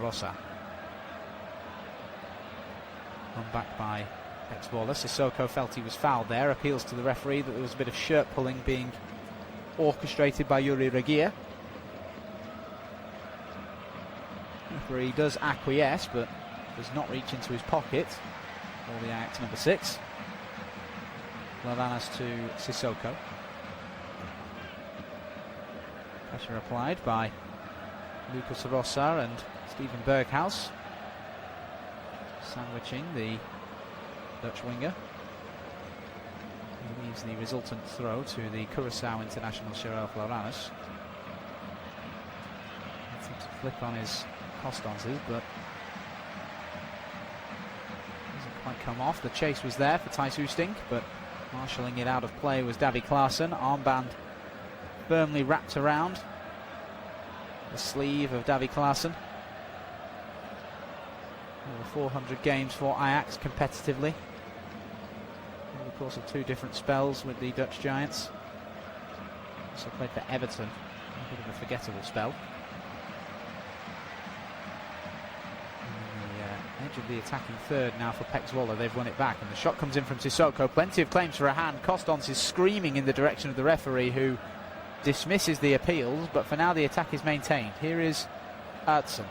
Rosa. Run back by PEC Zwolle. Sissoko felt he was fouled there. Appeals to the referee that there was a bit of shirt pulling being orchestrated by Yuri Regia. Referee does acquiesce, but does not reach into his pocket for the Ajax number 6. Lavanas to Sissoko. Pressure applied by Lucas Rosa and Steven Berghaus, sandwiching the Dutch winger. He leaves the resultant throw to the Curaçao international Sharel Floranus. Attempts to flick on his Costances, but doesn't quite come off. The chase was there for Thijs Oosting, but marshalling it out of play was Davy Klaassen. Armband firmly wrapped around the sleeve of Davy Klaassen. Over 400 games for Ajax competitively over the course of 2 different spells with the Dutch Giants. Also played for Everton, a bit of a forgettable spell. In the edge of the attacking third now for PEC Zwolle. They've won it back, and the shot comes in from Sissoko. Plenty of claims for a hand. Kostons is screaming in the direction of the referee, who dismisses the appeals, but for now the attack is maintained. Here is Ertzen.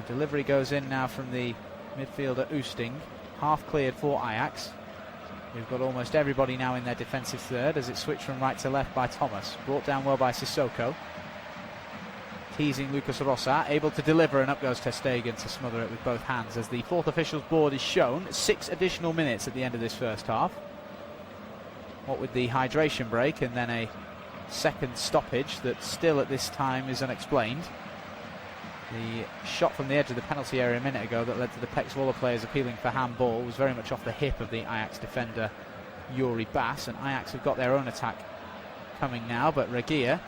The delivery goes in now from the midfielder Oosting. Half cleared for Ajax. We've got almost everybody now in their defensive third as it's switched from right to left by Thomas. Brought down well by Sissoko. Teasing Lucas Rosa, able to deliver, and up goes ter Stegen to smother it with both hands as the fourth official's board is shown. 6 additional minutes at the end of this first half. What with the hydration break and then a second stoppage that still at this time is unexplained. The shot from the edge of the penalty area a minute ago that led to the PEC Zwolle players appealing for handball was very much off the hip of the Ajax defender Yuri Bass, and Ajax have got their own attack coming now, but Regia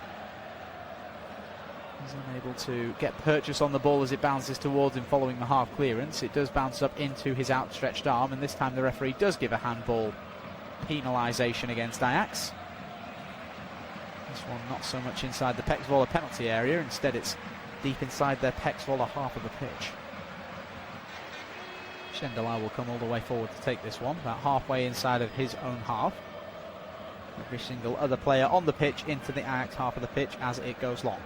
is unable to get purchase on the ball as it bounces towards him following the half clearance. It does bounce up into his outstretched arm, and this time the referee does give a handball penalisation against Ajax. This one not so much inside the PEC Zwolle penalty area, instead it's deep inside their PEC Zwolle half of the pitch. Schendelar will come all the way forward to take this one, about halfway inside of his own half. Every single other player on the pitch into the Ajax half of the pitch as it goes long.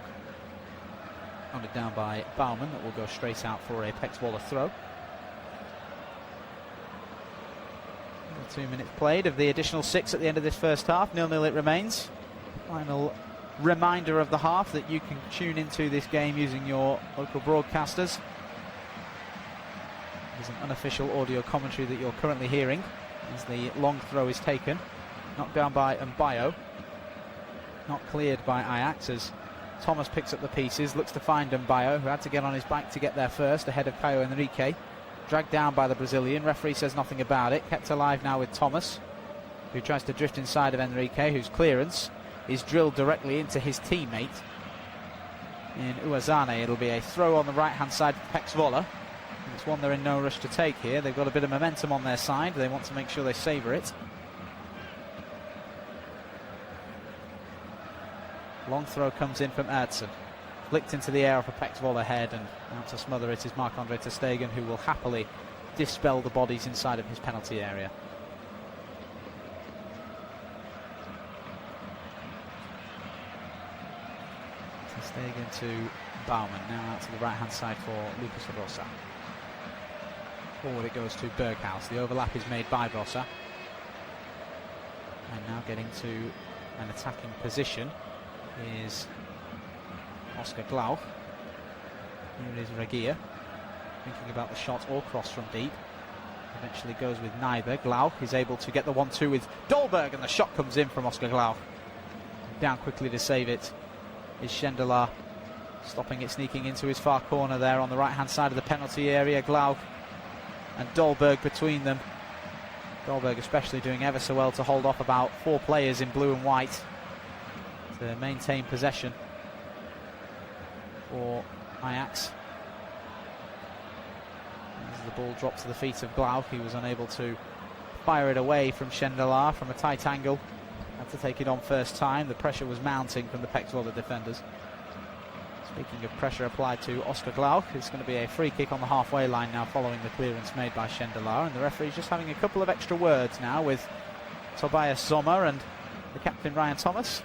Hunted down by Baumann, that will go straight out for a PEC Zwolle throw. 2 minutes played of the additional 6 at the end of this first half. 0-0 it remains. Final reminder of the half that you can tune into this game using your local broadcasters. There's an unofficial audio commentary that you're currently hearing as the long throw is taken. Knocked down by Mbayo. Not cleared by Ajax as Thomas picks up the pieces, looks to find Mbayo, who had to get on his bike to get there first, ahead of Caio Henrique. Dragged down by the Brazilian. Referee says nothing about it. Kept alive now with Thomas, who tries to drift inside of Henrique, whose clearance is drilled directly into his teammate in Uazane. It'll be a throw on the right hand side for PEC Zwolle. It's one they're in no rush to take here. They've got a bit of momentum on their side. They want to make sure they savour it. Long throw comes in from Ertzen. Flicked into the air off a PEC Zwolle head, and out to smother it is Marc-Andre ter Stegen, who will happily dispel the bodies inside of his penalty area. Stegen to Baumann, now out to the right hand side for Lucas Rosa. Forward it goes to Berghaus. The overlap is made by Rosa, and now getting to an attacking position is Oscar Glauch. Here is Regia, thinking about the shot or cross from deep. Eventually goes with neither. Glauch is able to get the 1-2 with Dolberg, and the shot comes in from Oscar Glauch. Down quickly to save it is Schendelar, stopping it, sneaking into his far corner there on the right hand side of the penalty area. Glauch and Dolberg between them. Dolberg especially doing ever so well to hold off about 4 players in blue and white to maintain possession for Ajax. As the ball dropped to the feet of Glauch, he was unable to fire it away from Schendelar from a tight angle. Had to take it on first time. The pressure was mounting from the PEC Zwolle defenders. Speaking of pressure applied to Oscar Glauch, it's going to be a free kick on the halfway line now following the clearance made by Schendelar, and the referee's just having a couple of extra words now with Tobias Sommer and the captain Ryan Thomas,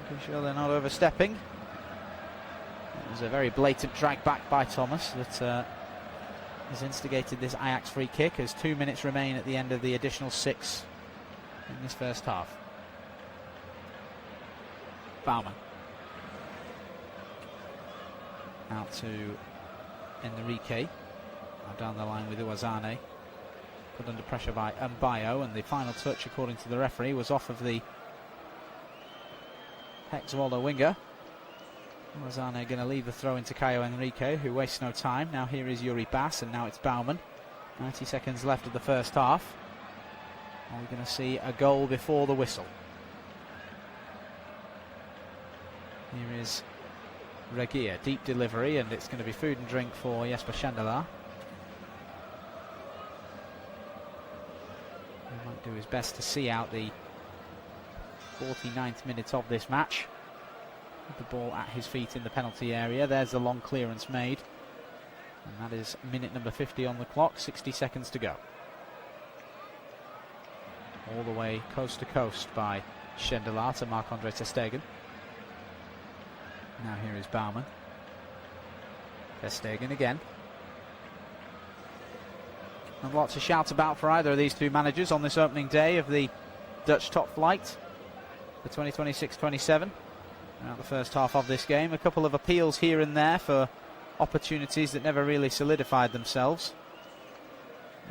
making sure they're not overstepping. It was a very blatant drag back by Thomas that has instigated this Ajax free kick as 2 minutes remain at the end of the additional 6 in this first half. Baumann out to Henrique, now down the line with Uazane, put under pressure by Mbayo, and the final touch, according to the referee, was off of the PEC Zwolle winger. Uazane going to leave the throw into Caio Henrique, who wastes no time. Now here is Yuri Bass, and now it's Baumann. 90 seconds left of the first half. Are we going to see a goal before the whistle? Here is Regia, deep delivery, and it's going to be food and drink for Jesper Schendelar. He might do his best to see out the 49th minute of this match. With the ball at his feet in the penalty area. There's the long clearance made And that is minute number 50 on the clock, 60 seconds to go. All the way coast to coast by Schendelaar to Marc-Andre ter Stegen. Now here is Bouwman. Ter Stegen again. Not a lot to shout about for either of these two managers on this opening day of the Dutch top flight for 2026-27. Throughout the first half of this game, a couple of appeals here and there for opportunities that never really solidified themselves.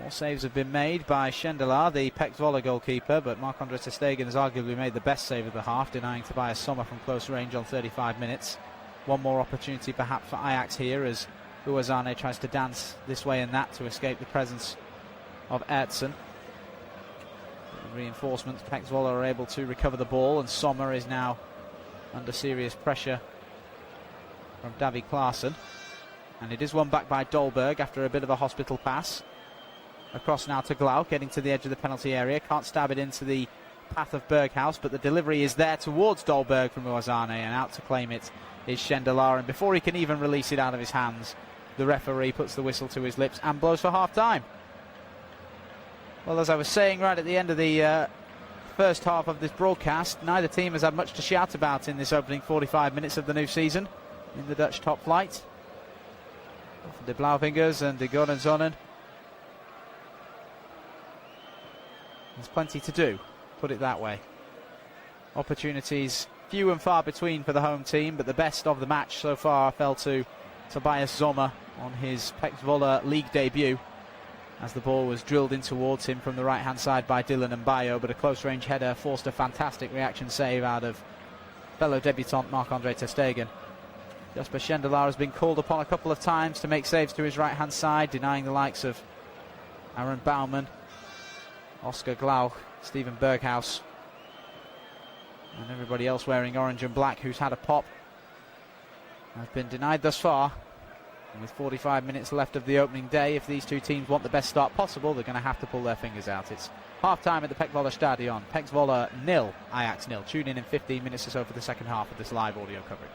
More saves have been made by Schendelaar, the PEC Zwolle goalkeeper, but Marc-Andre ter Stegen has arguably made the best save of the half, denying Tobias Sommer from close range on 35 minutes. One more opportunity perhaps for Ajax here as Ouazane tries to dance this way and that to escape the presence of Ertsen. Reinforcements, PEC Zwolle are able to recover the ball, and Sommer is now under serious pressure from Davy Klaassen. And it is won back by Dolberg after a bit of a hospital pass. Across now to Glauc, getting to the edge of the penalty area. Can't stab it into the path of Berghuis, but the delivery is there towards Dolberg from Ouazane, and out to claim it is Schendelaar. And before he can even release it out of his hands, the referee puts the whistle to his lips and blows for half-time. Well, as I was saying right at the end of the first half of this broadcast, neither team has had much to shout about in this opening 45 minutes of the new season in the Dutch top flight. De Blauwvingers and De Godenzonen. There's plenty to do, put it that way. Opportunities few and far between for the home team, but the best of the match so far fell to Tobias Sommer on his PEC Zwolle league debut, as the ball was drilled in towards him from the right-hand side by Dylan Mbayo, but a close-range header forced a fantastic reaction save out of fellow debutant Marc-Andre ter Stegen. Jasper Schendelaar has been called upon a couple of times to make saves to his right-hand side, denying the likes of Aaron Bouwman, Oscar Glauc, Steven Berghuis, and everybody else wearing orange and black who's had a pop has been denied thus far. And with 45 minutes left of the opening day, if these two teams want the best start possible, they're going to have to pull their fingers out. It's half-time at the PEC Zwolle Stadion. PEC Zwolle 0, Ajax 0. Tune in 15 minutes or so for the second half of this live audio coverage.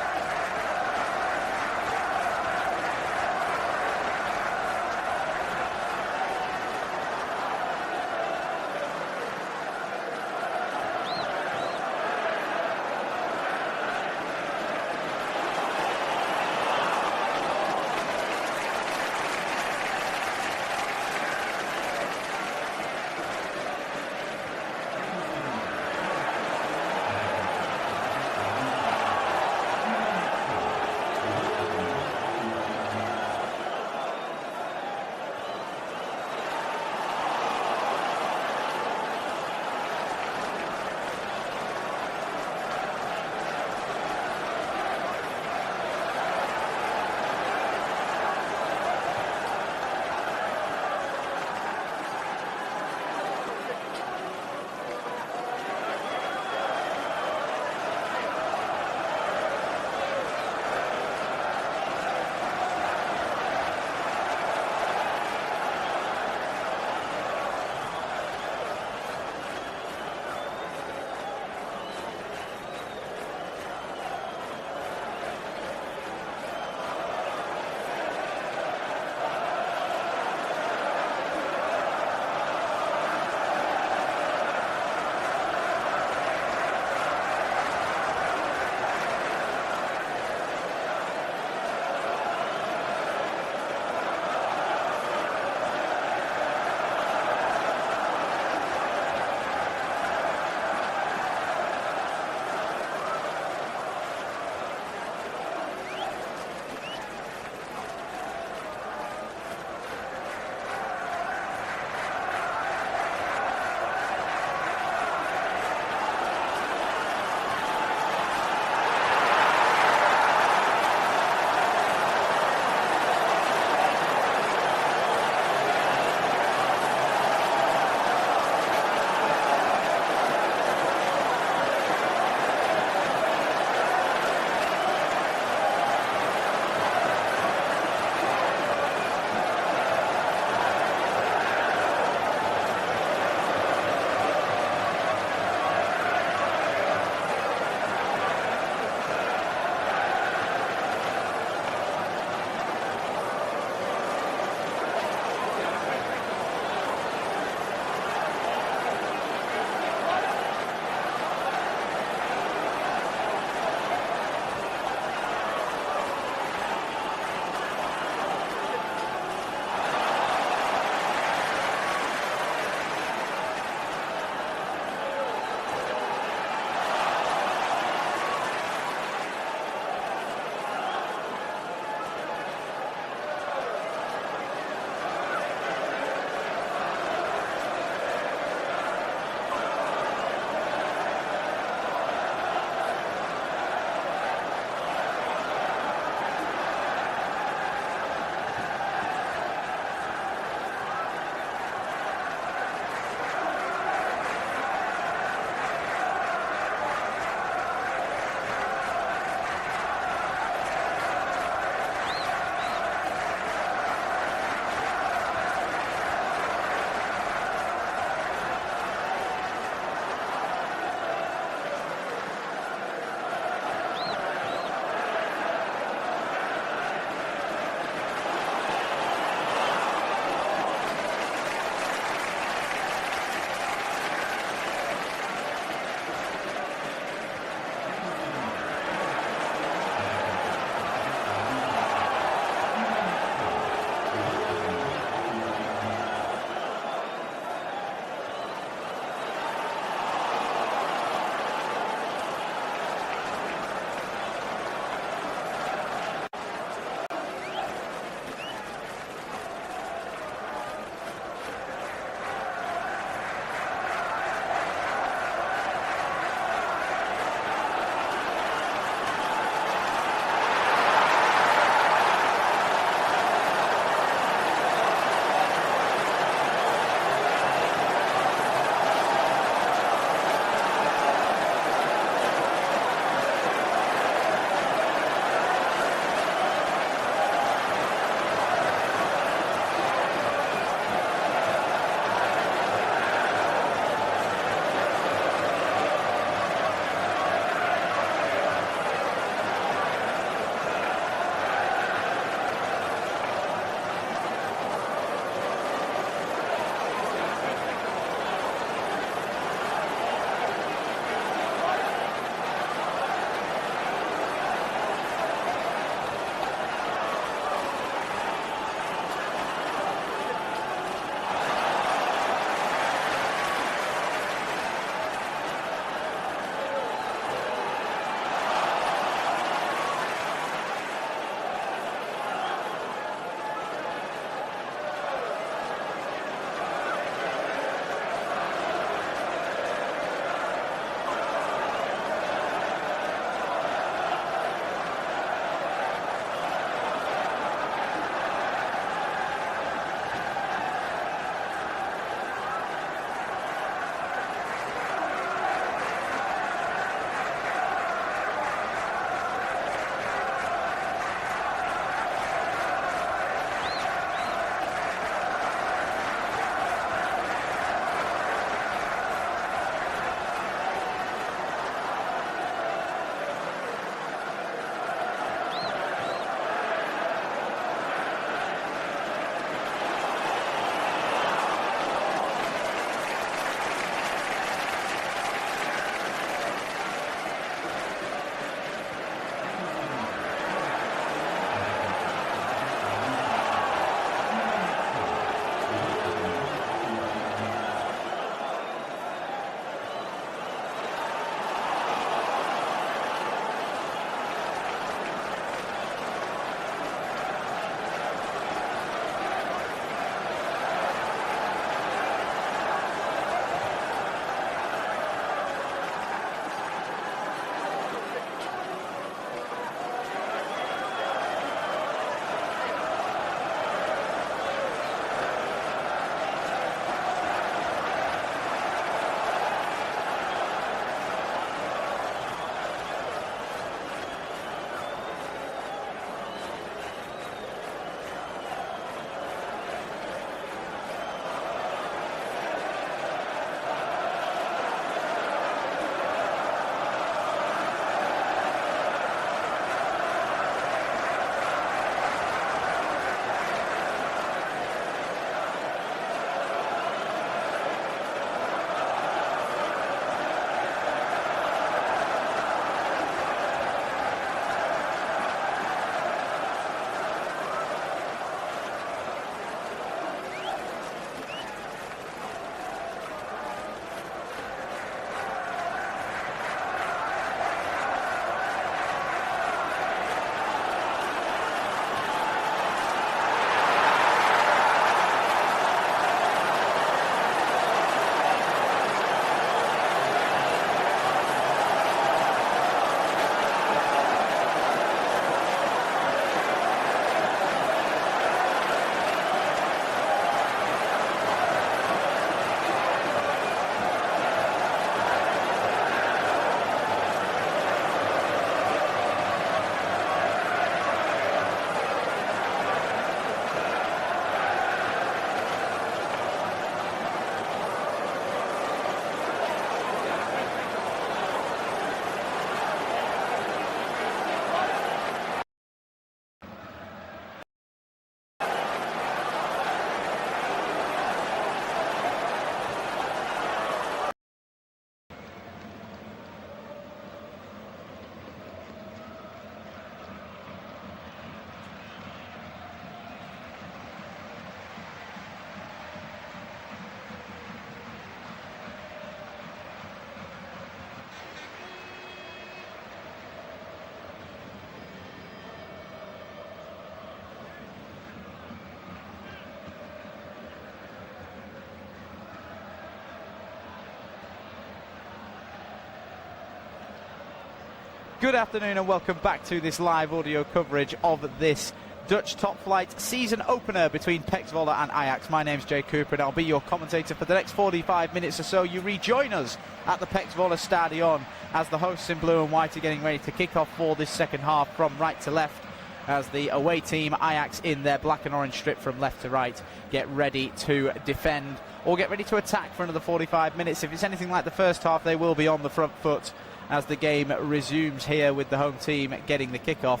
Good afternoon and welcome back to this live audio coverage of this Dutch top flight season opener between PEC Zwolle and Ajax. My name's Jay Cooper and I'll be your commentator for the next 45 minutes or so. You rejoin us at the PEC Zwolle Stadion as the hosts in blue and white are getting ready to kick off for this second half from right to left, as the away team, Ajax, in their black and orange strip from left to right, get ready to defend or get ready to attack for another 45 minutes. If it's anything like the first half, they will be on the front foot as the game resumes here with the home team getting the kickoff.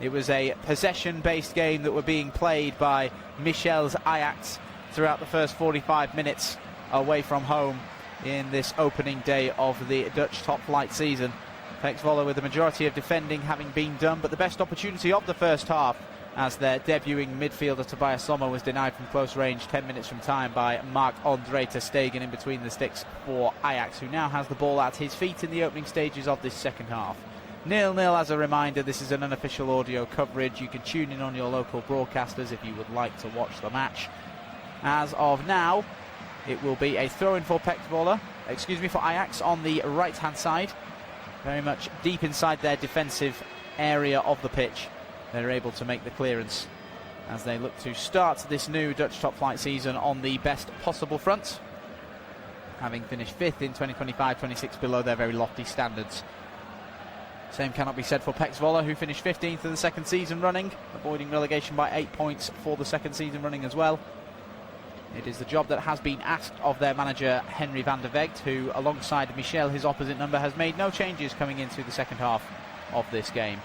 It was a possession-based game that were being played by Michel's Ajax throughout the first 45 minutes away from home in this opening day of the Dutch top flight season. PEC Zwolle with the majority of defending having been done, but the best opportunity of the first half as their debuting midfielder Tobias Sommer was denied from close range 10 minutes from time by Marc-Andre ter Stegen in between the sticks for Ajax, who now has the ball at his feet in the opening stages of this second half. 0-0 as a reminder. This is an unofficial audio coverage. You can tune in on your local broadcasters if you would like to watch the match. As of now, it will be a throw-in for PEC Zwolle, for Ajax on the right-hand side, very much deep inside their defensive area of the pitch. They're able to make the clearance as they look to start this new Dutch top flight season on the best possible front, having finished 5th in 2025-26 below their very lofty standards. Same cannot be said for PEC Zwolle, who finished 15th in the second season running, avoiding relegation by 8 points for the second season running as well. It is the job that has been asked of their manager Henry van der Vecht, who alongside Michel, his opposite number, has made no changes coming into the second half of this game.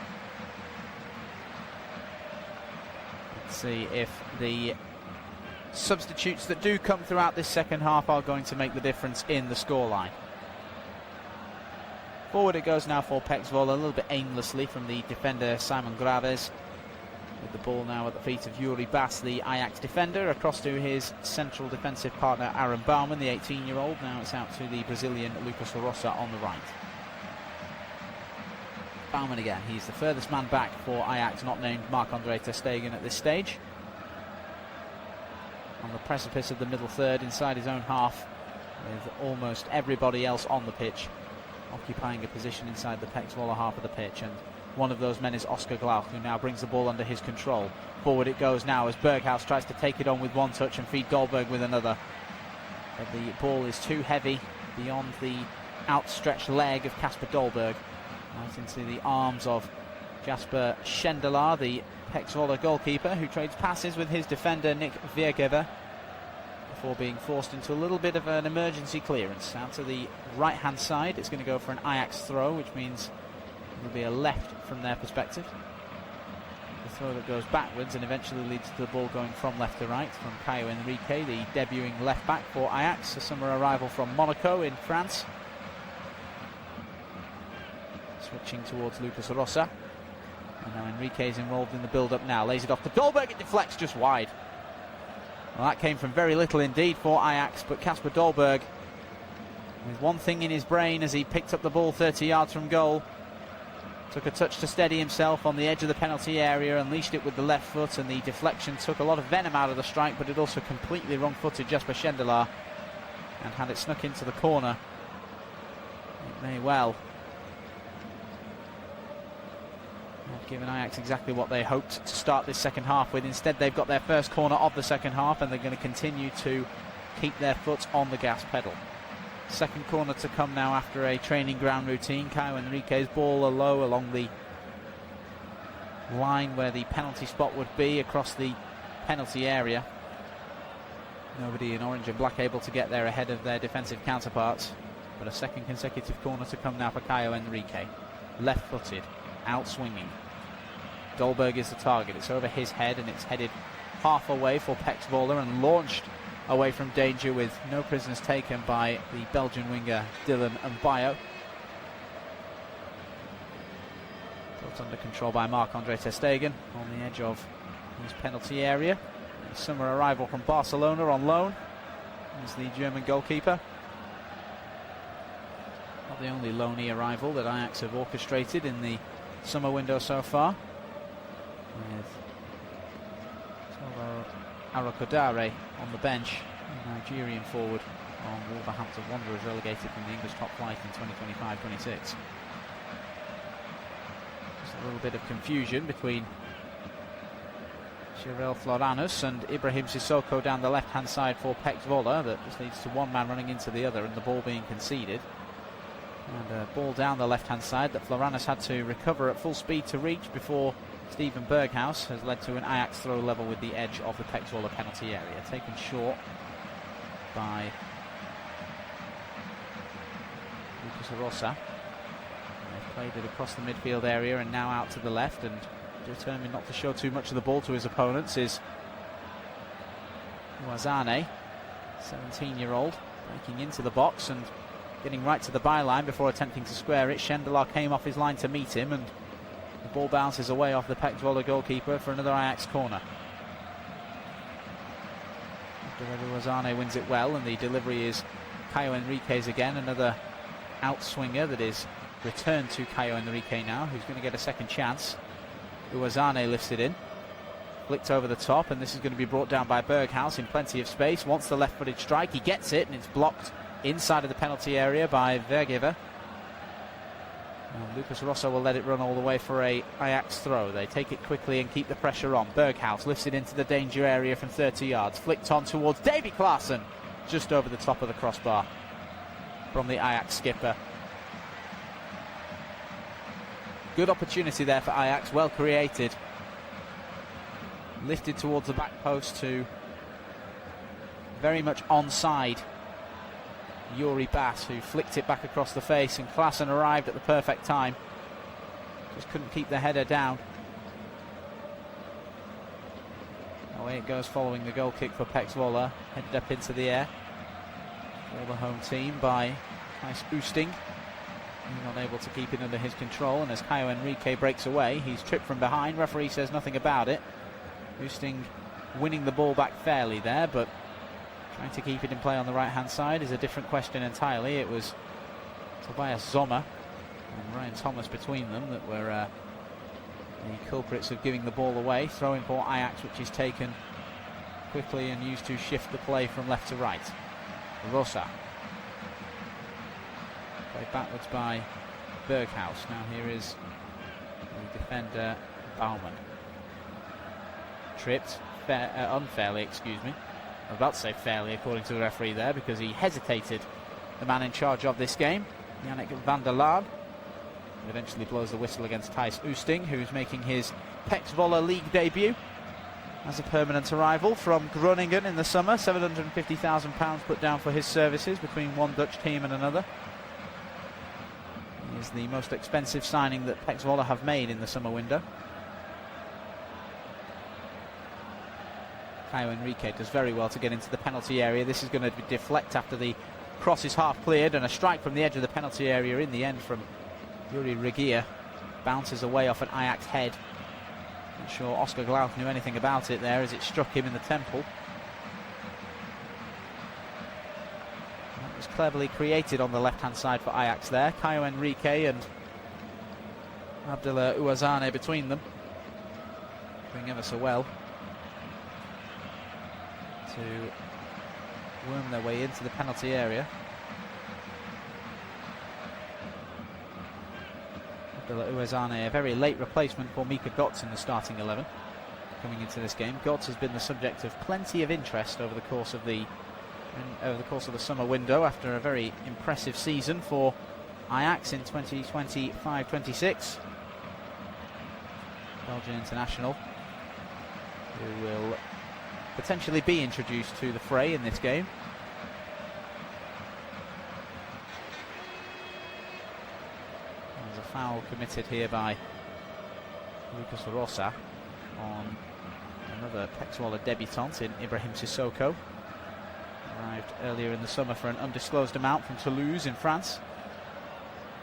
Let's see if the substitutes that do come throughout this second half are going to make the difference in the scoreline. Forward it goes now for PEC Zwolle, a little bit aimlessly from the defender Simon Graves, with the ball now at the feet of Yuri Bass, the Ajax defender, across to his central defensive partner Aaron Bouwman, the 18-year-old. Now it's out to the Brazilian Lucas Roça on the right. Bouwman again, he's the furthest man back for Ajax, not named Marc-Andre ter Stegen at this stage. On the precipice of the middle third, inside his own half, with almost everybody else on the pitch occupying a position inside the PEC Zwolle half of the pitch, and one of those men is Oscar Glauch, who now brings the ball under his control. Forward it goes now as Berghuis tries to take it on with one touch and feed Dolberg with another, but the ball is too heavy beyond the outstretched leg of Kasper Dolberg, right into the arms of Jasper Schendelaar, the PEC Zwolle goalkeeper, who trades passes with his defender Nick Weergever before being forced into a little bit of an emergency clearance. Out to the right-hand side, it's going to go for an Ajax throw, which means it will be a left from their perspective. The throw that goes backwards and eventually leads to the ball going from left to right from Caio Henrique, the debuting left-back for Ajax, a summer arrival from Monaco in France. Switching towards Lucas Roça. And now Henrique is involved in the build-up now. Lays it off to Dolberg, it deflects just wide. Well, that came from very little indeed for Ajax, but Kasper Dolberg, with one thing in his brain as he picked up the ball 30 yards from goal, took a touch to steady himself on the edge of the penalty area, unleashed it with the left foot, and the deflection took a lot of venom out of the strike, but it also completely wrong-footed Jasper Schendelaar, and had it snuck into the corner, it may well have given Ajax exactly what they hoped to start this second half with. Instead, they've got their first corner of the second half, and they're going to continue to keep their foot on the gas pedal. Second corner to come now after a training ground routine. Caio Henrique's ball low along the line where the penalty spot would be across the penalty area. Nobody in orange and black able to get there ahead of their defensive counterparts. But a second consecutive corner to come now for Caio Henrique. Left-footed, out-swinging. Dolberg is the target. It's over his head and it's headed half away for PEC Zwolle and launched away from danger with no prisoners taken by the Belgian winger Dylan Mbayo. Brought under control by Marc-Andre ter Stegen on the edge of his penalty area. A summer arrival from Barcelona on loan is the German goalkeeper. Not the only loanee arrival that Ajax have orchestrated in the summer window so far, with Arakodare on the bench, a Nigerian forward on Wolverhampton Wanderers, relegated from the English top flight in 2025-26. a little bit of confusion between Cyril Floranus and Ibrahim Sissoko down the left-hand side for PEC Zwolle. That just leads to one man running into the other and the ball being conceded. And a ball down the left-hand side that Floranus had to recover at full speed to reach before Steven Berghaus has led to an Ajax throw level with the edge of the PEC Zwolle penalty area. Taken short by Lucas Rosa. They've played it across the midfield area and now out to the left, and determined not to show too much of the ball to his opponents is Wazane, 17-year-old, breaking into the box and getting right to the byline before attempting to square it. Schendelar came off his line to meet him, and the ball bounces away off the PEC Zwolle goalkeeper for another Ajax corner. Wazane wins it well, and the delivery is Caio Henrique's again, another outswinger that is returned to Caio Henrique now, who's going to get a second chance. Uwazane lifts it in, flicked over the top, and this is going to be brought down by Berghaus in plenty of space. Wants the left-footed strike, he gets it, and it's blocked inside of the penalty area by Vergiver. And Lucas Rosso will let it run all the way for a Ajax throw. They take it quickly and keep the pressure on. Berghaus lifts it into the danger area from 30 yards, flicked on towards Davy Klaassen, just over the top of the crossbar from the Ajax skipper. Good opportunity there for Ajax, well created. Lifted towards the back post to very much onside Yuri Bass, who flicked it back across the face, and Klaassen arrived at the perfect time. Just couldn't keep the header down. Away it goes following the goal kick for PEC Zwolle, headed up into the air for the home team by Thijs Oosting. Not able to keep it under his control, and as Caio Henrique breaks away, he's tripped from behind. Referee says nothing about it. Oosting winning the ball back fairly there, but trying to keep it in play on the right-hand side is a different question entirely. It was Tobias Sommer and Ryan Thomas between them that were the culprits of giving the ball away. Throw-in for Ajax, which is taken quickly and used to shift the play from left to right. Rosa. Played backwards by Berghaus. Now here is the defender Baumann. Tripped unfairly, excuse me. I'm about to say fairly according to the referee there, because he hesitated, the man in charge of this game, Yannick van der Laan. Eventually blows the whistle against Thijs Oosting, who's making his PEC Zwolle League debut as a permanent arrival from Groningen in the summer. £750,000 put down for his services between one Dutch team and another. He is the most expensive signing that PEC Zwolle have made in the summer window. Caio Henrique does very well to get into the penalty area. This is going to deflect after the cross is half cleared, and a strike from the edge of the penalty area in the end from Yuri Regia bounces away off an Ajax head. Not sure Oscar Glauth knew anything about it there as it struck him in the temple. That was cleverly created on the left-hand side for Ajax there. Caio Henrique and Abdullah Uwazane between them, doing ever so well to worm their way into the penalty area. Abdullah Uwazane, a very late replacement for Mika Götze in the starting 11 coming into this game. Götze has been the subject of plenty of interest over the course of the summer window after a very impressive season for Ajax in 2025-26. Belgian international who will potentially be introduced to the fray in this game. There's a foul committed here by Lucas Rosa on another PEC Zwolle debutant in Ibrahim Sissoko. Arrived earlier in the summer for an undisclosed amount from Toulouse in France.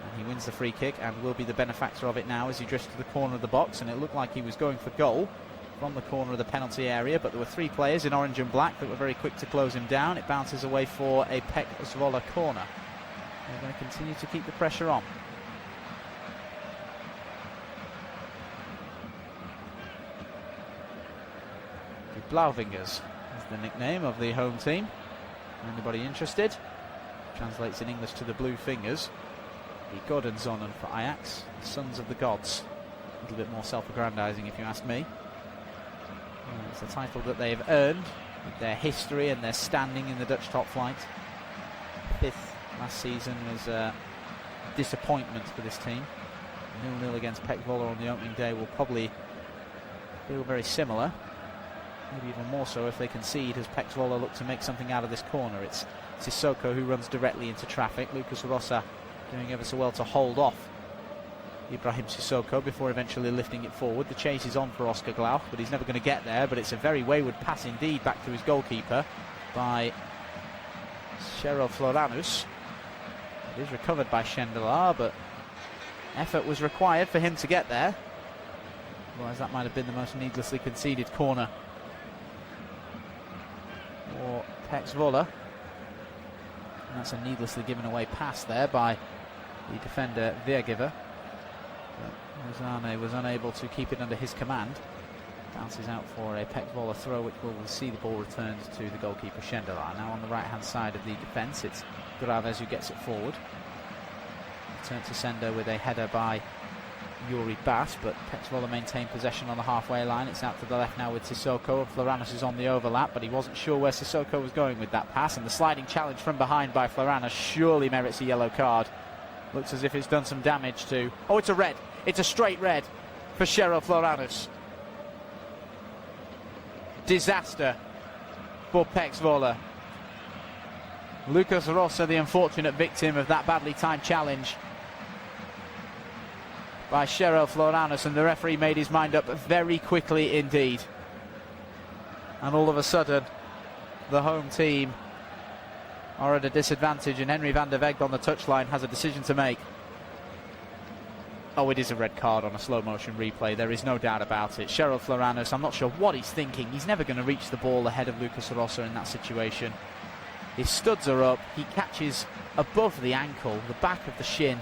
And he wins the free kick and will be the benefactor of it now as he drifts to the corner of the box, and it looked like he was going for goal from the corner of the penalty area, but there were three players in orange and black that were very quick to close him down. It bounces away for a PEC Zwolle corner. They're going to continue to keep the pressure on. The Blauwingers is the nickname of the home team. Anybody interested? Translates in English to the Blue Fingers. The Godenzonen for Ajax, the Sons of the Gods. little bit more self-aggrandizing, if you ask me. It's a title that they've earned with their history and their standing in the Dutch top flight. 5th last season was a disappointment for this team. 0-0 against PEC Zwolle on the opening day will probably feel very similar. Maybe even more so if they concede, as PEC Zwolle look to make something out of this corner. It's Sissoko who runs directly into traffic. Lucas Rossa doing ever so well to hold off Ibrahim Sissoko before eventually lifting it forward. The chase is on for Oscar Glauch, but he's never going to get there. But it's a very wayward pass indeed back to his goalkeeper by Cheryl Floranus. It is recovered by Schendelar, but effort was required for him to get there. Otherwise that might have been the most needlessly conceded corner for PEC Zwolle. And that's a needlessly given away pass there by the defender Weergiver. Rosane was unable to keep it under his command. Bounces out for a PEC Zwolle throw, which will see the ball returned to the goalkeeper Schendelar. Now on the right hand side of the defence, it's Graves who gets it forward. Return to sender with a header by Yuri Bass, but PEC Zwolle maintain possession on the halfway line. It's out to the left now with Sissoko, and Floranus is on the overlap, but he wasn't sure where Sissoko was going with that pass, and the sliding challenge from behind by Floranus surely merits a yellow card. Looks as if it's done some damage to... Oh, it's a red. It's a straight red for Cheryl Floranus. Disaster for PEC Zwolle. Lucas Rossa, the unfortunate victim of that badly timed challenge by Cheryl Floranus, and the referee made his mind up very quickly indeed. And all of a sudden, the home team are at a disadvantage, and Henry van der Vegd on the touchline has a decision to make. Oh, it is a red card on a slow motion replay, there is no doubt about it. Cheryl Floranus, I'm not sure what he's thinking. He's never going to reach the ball ahead of Lucas Rossa in that situation. His studs are up, he catches above the ankle, the back of the shin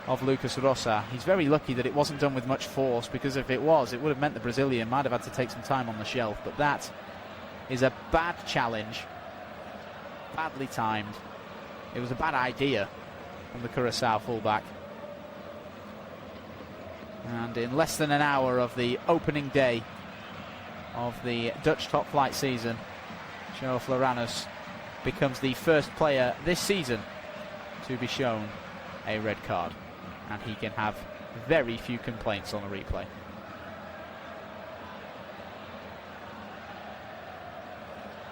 of Lucas Rossa. He's very lucky that it wasn't done with much force, because if it was, it would have meant the Brazilian might have had to take some time on the shelf. But that is a bad challenge, badly timed. It was a bad idea from the Curacao fullback. And in less than an hour of the opening day of the Dutch top flight season, Cheryl Floranus becomes the first player this season to be shown a red card, and he can have very few complaints on a replay.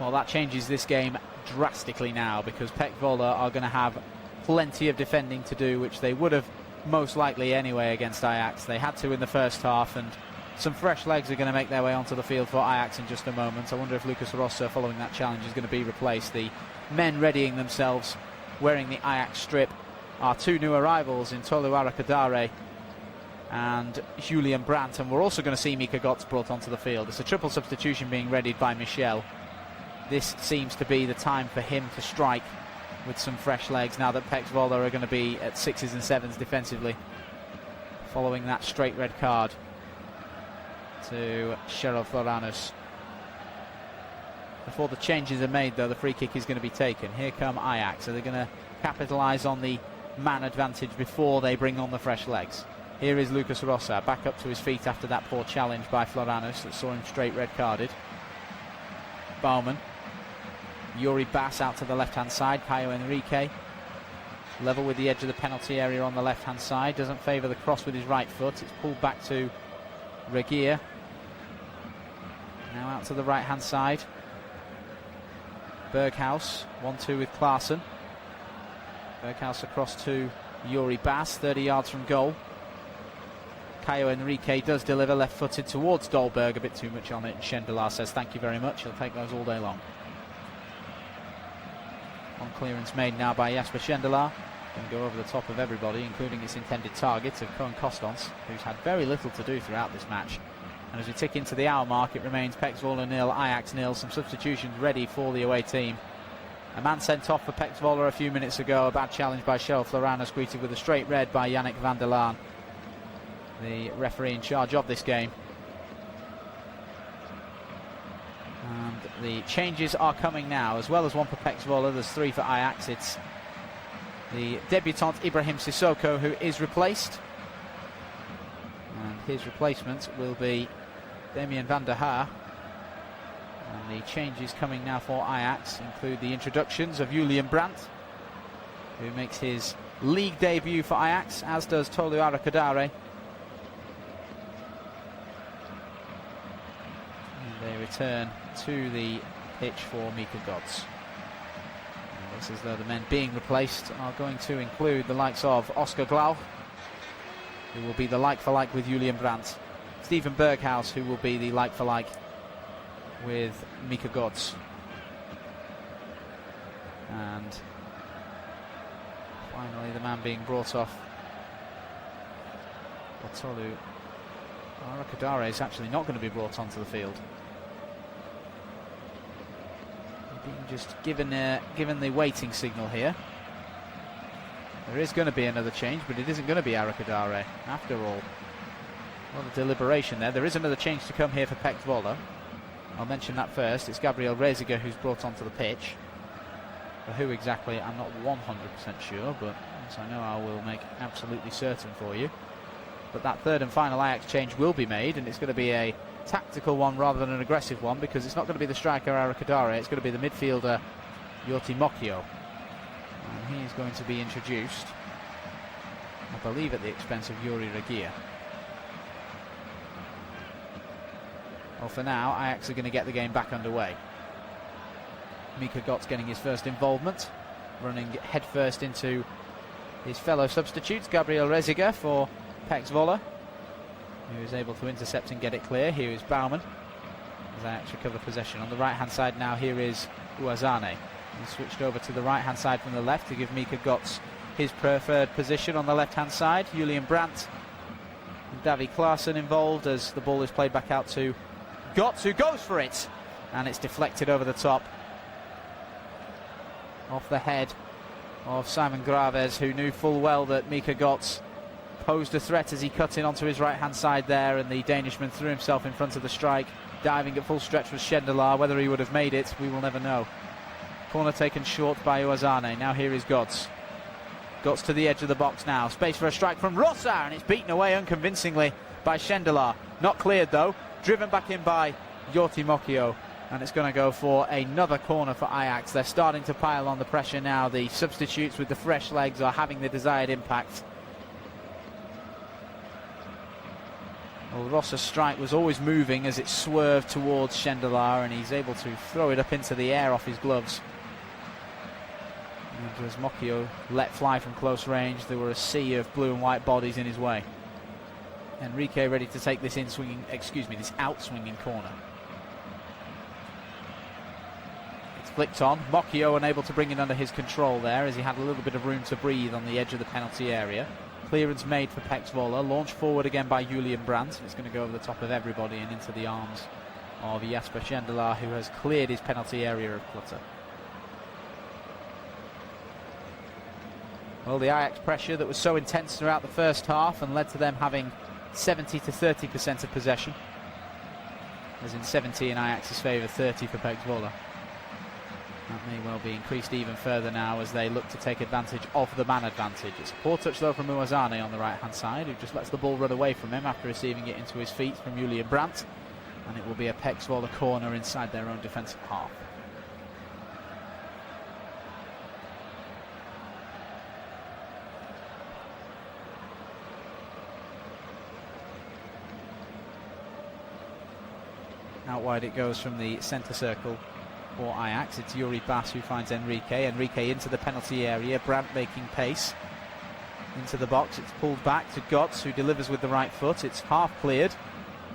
Well, that changes this game drastically now, because PEC Zwolle are going to have plenty of defending to do, which they would have most likely anyway against Ajax. They had to in the first half, and some fresh legs are going to make their way onto the field for Ajax in just a moment. I wonder if Lucas Rossa, following that challenge, is going to be replaced. The men readying themselves, wearing the Ajax strip, are two new arrivals in Tolu Arakadare and Julian Brandt, and we're also going to see Mika Gotts brought onto the field. It's a triple substitution being readied by Michel. This seems to be the time for him to strike with some fresh legs, now that PEC Zwolle are going to be at 6s and 7s defensively, following that straight red card to Cheryl Floranus. Before the changes are made, though, the free kick is going to be taken. Here come Ajax. Are they going to capitalise on the man advantage before they bring on the fresh legs? Here is Lucas Rossa, back up to his feet after that poor challenge by Floranus that saw him straight red carded. Baumann. Yuri Bass out to the left-hand side. Caio Enrique level with the edge of the penalty area on the left-hand side. Doesn't favour the cross with his right foot. It's pulled back to Regier. Now out to the right-hand side. Berghaus, 1-2 with Klaassen. Berghaus across to Yuri Bass, 30 yards from goal. Caio Enrique does deliver left-footed towards Dolberg, a bit too much on it, and Schendelar says thank you very much, he'll take those all day long. On clearance made now by Jasper Schendelar. Going to go over the top of everybody, including its intended target of Koen Kostons, who's had very little to do throughout this match. And as we tick into the hour mark, it remains PEC Zwolle 0, Ajax 0. Some substitutions ready for the away team. A man sent off for PEC Zwolle a few minutes ago. A bad challenge by Cheryl Floranus, greeted with a straight red by Yannick van der Laan, the referee in charge of this game. And the changes are coming now, as well as one for PEC Zwolle. There's 3 for Ajax. It's the debutant Ibrahim Sissoko who is replaced. And his replacement will be Damien van der Haar. And the changes coming now for Ajax include the introductions of Julian Brandt, who makes his league debut for Ajax, as does Tolu Arakadare. And they return to the pitch for Mika Godz. And it looks as though the men being replaced are going to include the likes of Oscar Glauch, who will be the like-for-like with Julian Brandt, Steven Berghaus, who will be the like-for-like with Mika Godz, and finally the man being brought off, Tolu Arakadare, is actually not going to be brought onto the field. Being just given the waiting signal here. There is going to be another change, but it isn't going to be Arakadare after all. A lot of deliberation there. There is another change to come here for PEC Zwolle. I'll mention that first. It's Gabriel Reziger who's brought onto the pitch. For who exactly, I'm not 100% sure, but as I know, I will make absolutely certain for you. But that third and final Ajax change will be made, and it's going to be a tactical one rather than an aggressive one, because it's not going to be the striker Arakadare, it's going to be the midfielder Yorti Mokio. And he is going to be introduced, I believe, at the expense of Yuri Regia. Well, for now, Ajax are going to get the game back underway. Mika Godz getting his first involvement, running headfirst into his fellow substitutes, Gabriel Reziger for PEC Zwolle, who is able to intercept and get it clear. Here is Baumann as Ajax recover possession. On the right-hand side now, here is Uazane. He's switched over to the right-hand side from the left to give Mika Godz his preferred position on the left-hand side. Julian Brandt and Davy Klaassen involved as the ball is played back out to Godz, who goes for it, and it's deflected over the top off the head of Simon Graves, who knew full well that Mika Godz posed a threat as he cut in onto his right-hand side there, and the Danishman threw himself in front of the strike. Diving at full stretch was Schendelaar. Whether he would have made it, we will never know. Corner taken short by Uazane. Now here is Godz. Godz to the edge of the box now. Space for a strike from Rossar, and it's beaten away unconvincingly by Schendelaar. Not cleared though. Driven back in by Yorti Mokio, and it's going to go for another corner for Ajax. They're starting to pile on the pressure now. The substitutes with the fresh legs are having the desired impact. Well, Ross's strike was always moving as it swerved towards Schendelaar, and he's able to throw it up into the air off his gloves. And as Mokio let fly from close range, there were a sea of blue and white bodies in his way. Enrique ready to take this this out-swinging corner. It's flicked on. Mokio unable to bring it under his control there as he had a little bit of room to breathe on the edge of the penalty area. Clearance made for PEC Zwolle. Launched forward again by Julian Brandt. It's going to go over the top of everybody and into the arms of Jasper Schendelaar, who has cleared his penalty area of clutter. Well, the Ajax pressure that was so intense throughout the first half and led to them having 70 to 30% of possession, as in 70 in Ajax's favour, 30 for PEC Zwolle. That may well be increased even further now as they look to take advantage of the man advantage. It's a poor touch though from Uazane on the right hand side, who just lets the ball run away from him after receiving it into his feet from Julian Brandt, and it will be a PEC Zwolle corner inside their own defensive half. Out wide it goes from the centre circle for Ajax. It's Yuri Bass who finds Enrique. Enrique into the penalty area. Brandt making pace into the box. It's pulled back to Godz, who delivers with the right foot. It's half cleared,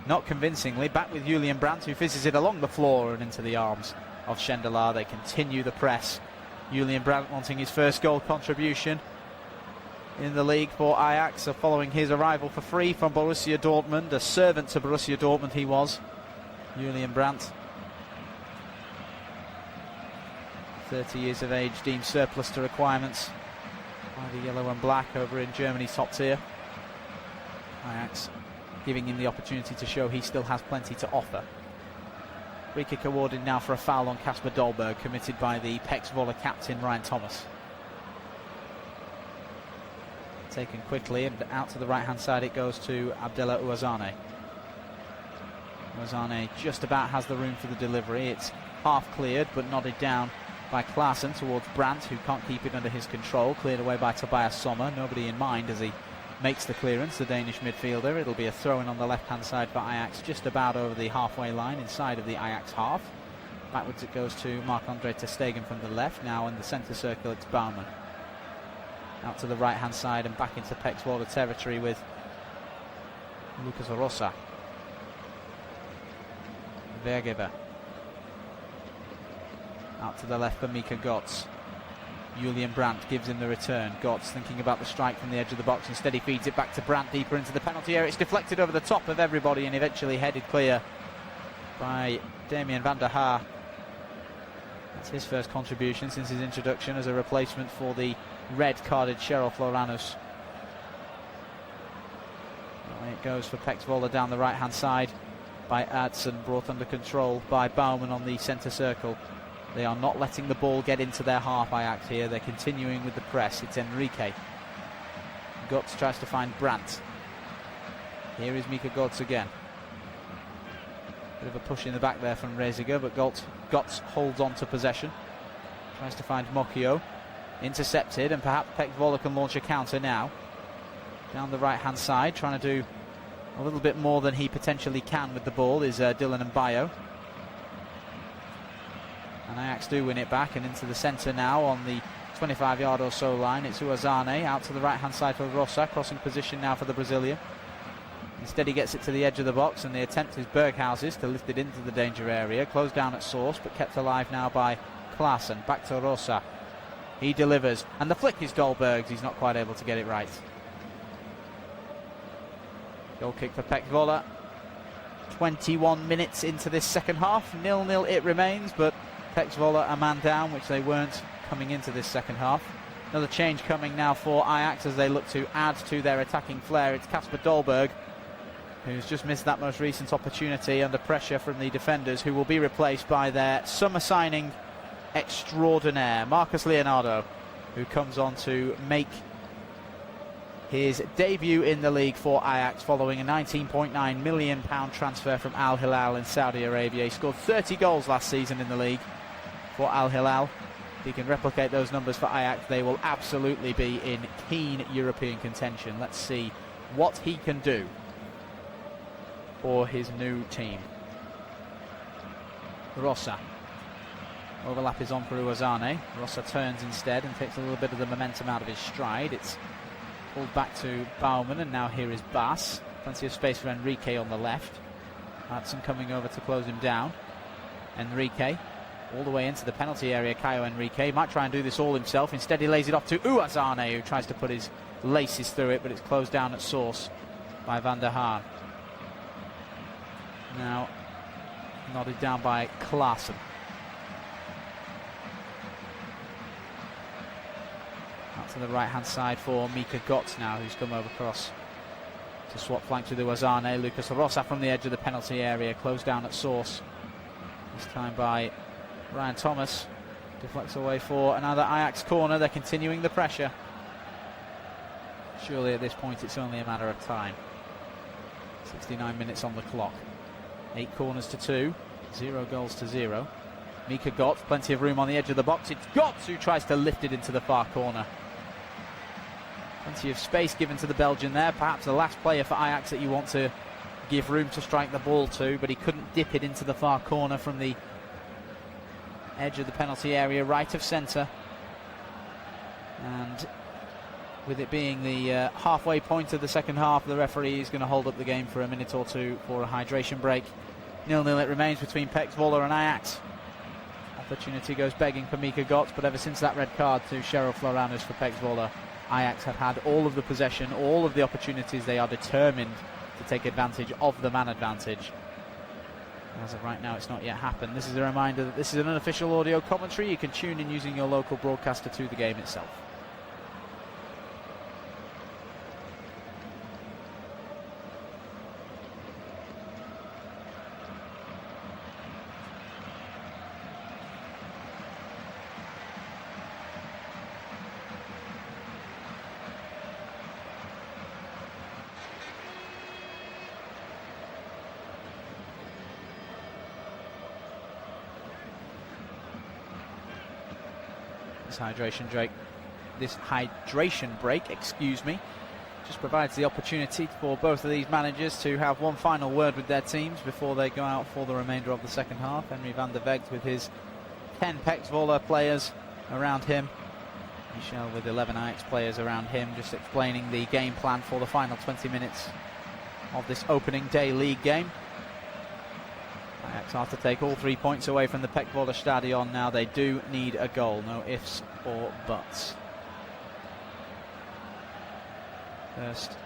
not convincingly. Back with Julian Brandt, who fizzes it along the floor and into the arms of Schendelaar. They continue the press. Julian Brandt wanting his first goal contribution in the league for Ajax, following his arrival for free from Borussia Dortmund. A servant to Borussia Dortmund he was, Julian Brandt. 30 years of age, deemed surplus to requirements by the yellow and black over in Germany's top tier. Ajax giving him the opportunity to show he still has plenty to offer. Free kick awarded now for a foul on Kasper Dolberg, committed by the PEC Zwolle captain Ryan Thomas. taken quickly, and out to the right-hand side it goes to Abdullah Ouazane. Ouazane just about has the room for the delivery. It's half cleared but nodded down by Klaassen towards Brandt, who can't keep it under his control. Cleared away by Tobias Sommer. Nobody in mind as he makes the clearance, the Danish midfielder. It'll be a throw-in on the left-hand side for Ajax, just about over the halfway line, inside of the Ajax half. Backwards it goes to Marc-Andre ter Stegen from the left. Now in the centre circle it's Bouwman. Out to the right-hand side and back into PEC Zwolle territory with Lucas Rosa. Vergeber. Out to the left for Mika Götz. Julian Brandt gives him the return. Götz thinking about the strike from the edge of the box. Instead he feeds it back to Brandt deeper into the penalty area. It's deflected over the top of everybody and eventually headed clear by Damien van der Haar. That's his first contribution since his introduction as a replacement for the red-carded Cheryl Floranus. Away it goes for PEC Zwolle down the right-hand side by Aertsen, brought under control by Bouwman on the centre circle. They are not letting the ball get into their half, Ajax here. They're continuing with the press. It's Enrique. Götz tries to find Brandt. Here is Mika Götz again. Bit of a push in the back there from Reziger, but Götz holds on to possession. Tries to find Mokio. Intercepted, and perhaps PEC Zwolle can launch a counter now. Down the right-hand side, trying to do a little bit more than he potentially can with the ball is Dylan Mbayo. And Ajax do win it back, and into the centre now on the 25-yard or so line. It's Ouazane out to the right-hand side for Rosa, crossing position now for the Brazilian. Instead he gets it to the edge of the box, and the attempt is Berghouse's to lift it into the danger area. Closed down at source, but kept alive now by Klaassen. Back to Rosa. He delivers, and the flick is Dolberg's. He's not quite able to get it right. Goal kick for PEC Zwolle. 21 minutes into this second half. 0-0 it remains, but PEC Zwolle a man down, which they weren't coming into this second half. Another change coming now for Ajax as they look to add to their attacking flair. It's Kasper Dolberg, who's just missed that most recent opportunity under pressure from the defenders, who will be replaced by their summer signing extraordinaire, Marcus Leonardo, who comes on to make his debut in the league for Ajax following a £19.9 million transfer from Al Hilal in Saudi Arabia. He scored 30 goals last season in the league for Al Hilal. If he can replicate those numbers for Ajax, they will absolutely be in keen European contention. Let's see what he can do for his new team. Rosa. Overlap is on for Ouazane. Rosa turns instead and takes a little bit of the momentum out of his stride. It's pulled back to Bouwman, and now here is Bass. Plenty of space for Enrique on the left. Aertsen coming over to close him down. Enrique all the way into the penalty area. Caio Enrique might try and do this all himself. Instead he lays it off to Ouazane, who tries to put his laces through it, but it's closed down at source by Van der Haar. Now nodded down by Klaassen. Out to the right-hand side for Mika Götz now, who's come over across to swap flank to the Ouazane. Lucas Rosa from the edge of the penalty area, closed down at source. This time by Ryan Thomas. Deflects away for another Ajax corner. They're continuing the pressure. Surely at this point it's only a matter of time. 69 minutes on the clock. 8 corners to 2. 0 goals to 0. Mika Götz, plenty of room on the edge of the box. It's Götz who tries to lift it into the far corner. Plenty of space given to the Belgian there. Perhaps the last player for Ajax that you want to give room to strike the ball to, but he couldn't dip it into the far corner from the edge of the penalty area, right of centre. And with it being the halfway point of the second half, the referee is going to hold up the game for a minute or two for a hydration break. 0-0 it remains between PEC Zwolle and Ajax. Opportunity goes begging for Mika Götz, but ever since that red card to Cheryl Floranus for PEC Zwolle, Ajax have had all of the possession, all of the opportunities. They are determined to take advantage of the man advantage. As of right now, it's not yet happened. This is a reminder that this is an unofficial audio commentary. You can tune in using your local broadcaster to the game itself. This hydration break, excuse me, just provides the opportunity for both of these managers to have one final word with their teams before they go out for the remainder of the second half. Henry van der Vecht with his 10 PEC Zwolle players around him. Michel with 11 Ajax players around him, just explaining the game plan for the final 20 minutes of this opening day league game. Ajax have to take all 3 points away from the PEC Zwolle Stadion now. They do need a goal, no ifs or buts. First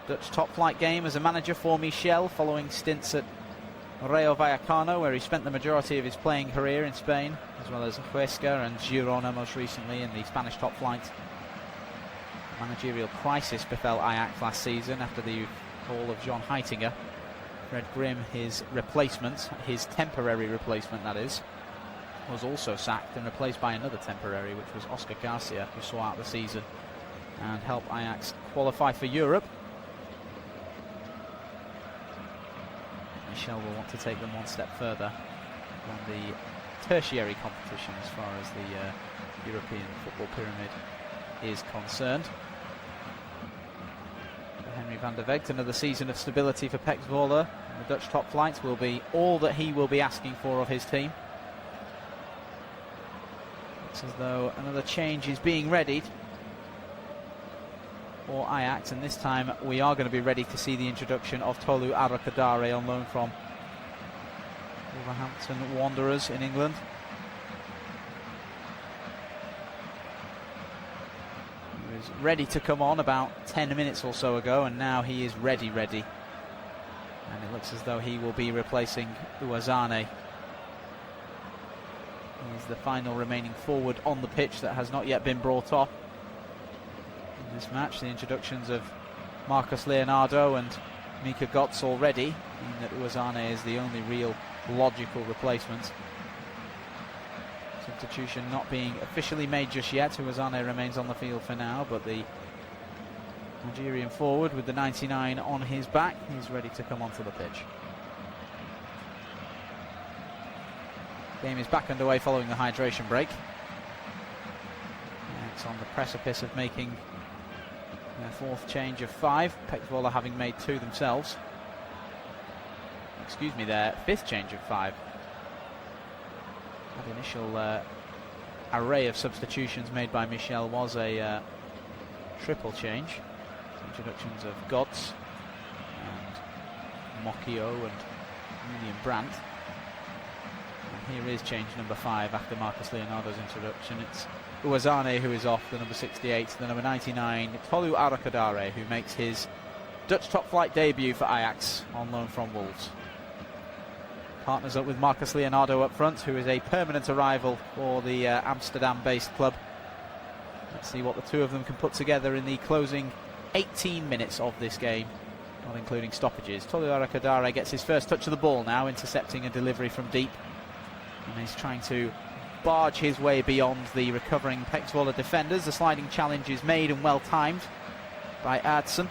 Dutch top flight game as a manager for Michel, following stints at Rayo Vallecano, where he spent the majority of his playing career in Spain, as well as Huesca and Girona most recently in the Spanish top flight. A managerial crisis befell Ajax last season after the call of John Heitinger. Fred Grimm, his replacement, his temporary replacement that is, was also sacked and replaced by another temporary, which was Oscar Garcia, who saw out the season and helped Ajax qualify for Europe. Michel will want to take them one step further on the tertiary competition as far as the European football pyramid is concerned. For Henry van der Vecht, another season of stability for PEC Zwolle. The Dutch top flight will be all that he will be asking for of his team. It's as though another change is being readied for Ajax, and this time we are going to be ready to see the introduction of Tolu Arakadare on loan from Wolverhampton Wanderers in England. He was ready to come on about 10 minutes or so ago, and now he is ready. And it looks as though he will be replacing Uwazane. He's the final remaining forward on the pitch that has not yet been brought off in this match. The introductions of Marcus Leonardo and Mika Götze already mean that Uwazane is the only real logical replacement. Substitution not being officially made just yet. Uwazane remains on the field for now, but the Nigerian forward with the 99 on his back, he's ready to come onto the pitch. Game is back underway following the hydration break. It's on the precipice of making their fourth change of 5. PEC Zwolle having made 2 themselves. Excuse me, their 5th change of 5. That initial array of substitutions made by Michel was a triple change. Introductions of Götze and Mokio and Julian Brandt. And here is change number 5 after Marcus Leonardo's introduction. It's Uwazane who is off, the number 68, the number 99, Tolu Arakadare, who makes his Dutch top flight debut for Ajax on loan from Wolves. Partners up with Marcus Leonardo up front, who is a permanent arrival for the Amsterdam-based club. Let's see what the two of them can put together in the closing 18 minutes of this game, not including stoppages. Tolu Arakadare gets his first touch of the ball now, intercepting a delivery from deep. And he's trying to barge his way beyond the recovering PEC Zwolle defenders. The sliding challenge is made and well timed by Aadsen.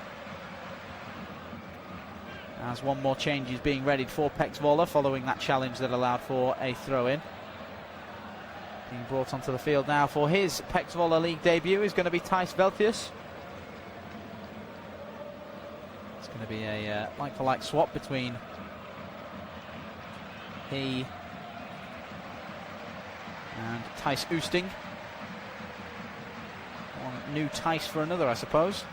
As one more change is being readied for PEC Zwolle following that challenge that allowed for a throw-in. Being brought onto the field now for his PEC Zwolle league debut is going to be Thijs Veltjes. It's going to be a like-for-like swap between he and Thijs Oosting. One new Thijs for another, I suppose.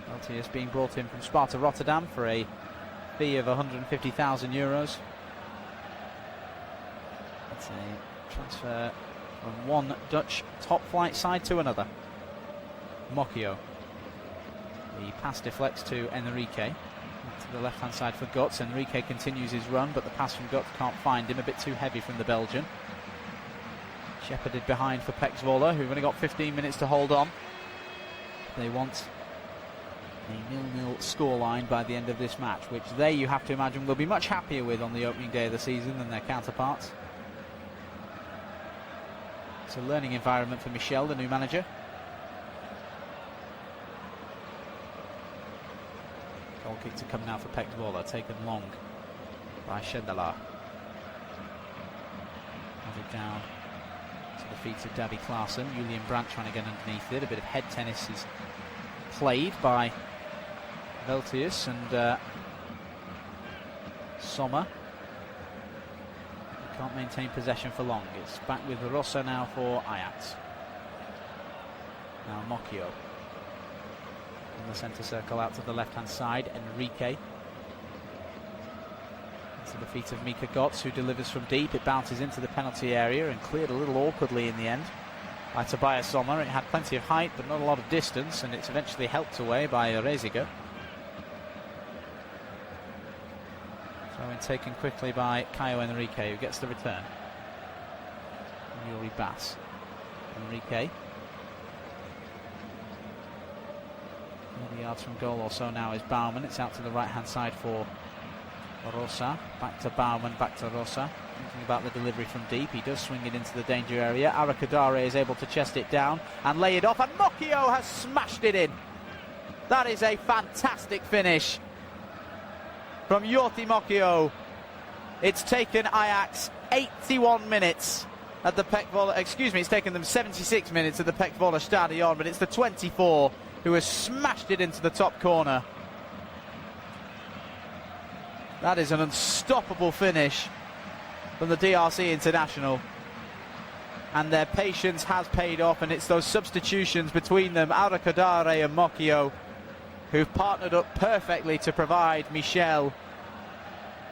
Veltjes being brought in from Sparta Rotterdam for a fee of €150,000. It's a transfer from one Dutch top flight side to another. Mokio. The pass deflects to Enrique. To the left hand side for Götze. Enrique continues his run, but the pass from Götze can't find him, a bit too heavy from the Belgian. Shepherded behind for PEC Zwolle, who've only got 15 minutes to hold on. They want a 0-0 scoreline by the end of this match, which they, you have to imagine, will be much happier with on the opening day of the season than their counterparts. It's a learning environment for Michel, the new manager. Goal kick to come now for PEC Zwolle, taken long by Schendelaar. Has it down To the feet of Davy Klaassen. Julian Brandt trying to get underneath it. A bit of head tennis is played by Veltius and Sommer. Can't maintain possession for long. It's back with Rosa now for Ajax. Now Mocchio in the centre circle out to the left hand side. Enrique to the feet of Mika Götz, who delivers from deep. It bounces into the penalty area and cleared a little awkwardly in the end by Tobias Sommer. It had plenty of height but not a lot of distance, and it's eventually helped away by Eredivisie. Throw in taken quickly by Caio Enrique, who gets the return. Yuri Bass. Enrique. 30 yards from goal or so now is Baumann. It's out to the right hand side for Rosa. Back to Baumann, back to Rosa. Thinking about the delivery from deep. He does swing it into the danger area. Arakadare is able to chest it down and lay it off, and Mocchio has smashed it in. That is a fantastic finish from Jordi Mocchio. It's taken Ajax 81 minutes at the PEC Zwolle, excuse me, it's taken them 76 minutes at the PEC Zwolle Stadion, but it's the 24 who has smashed it into the top corner. That is an unstoppable finish from the DRC international, and their patience has paid off, and it's those substitutions between them, Arakadare and Mocchio, who've partnered up perfectly to provide Michel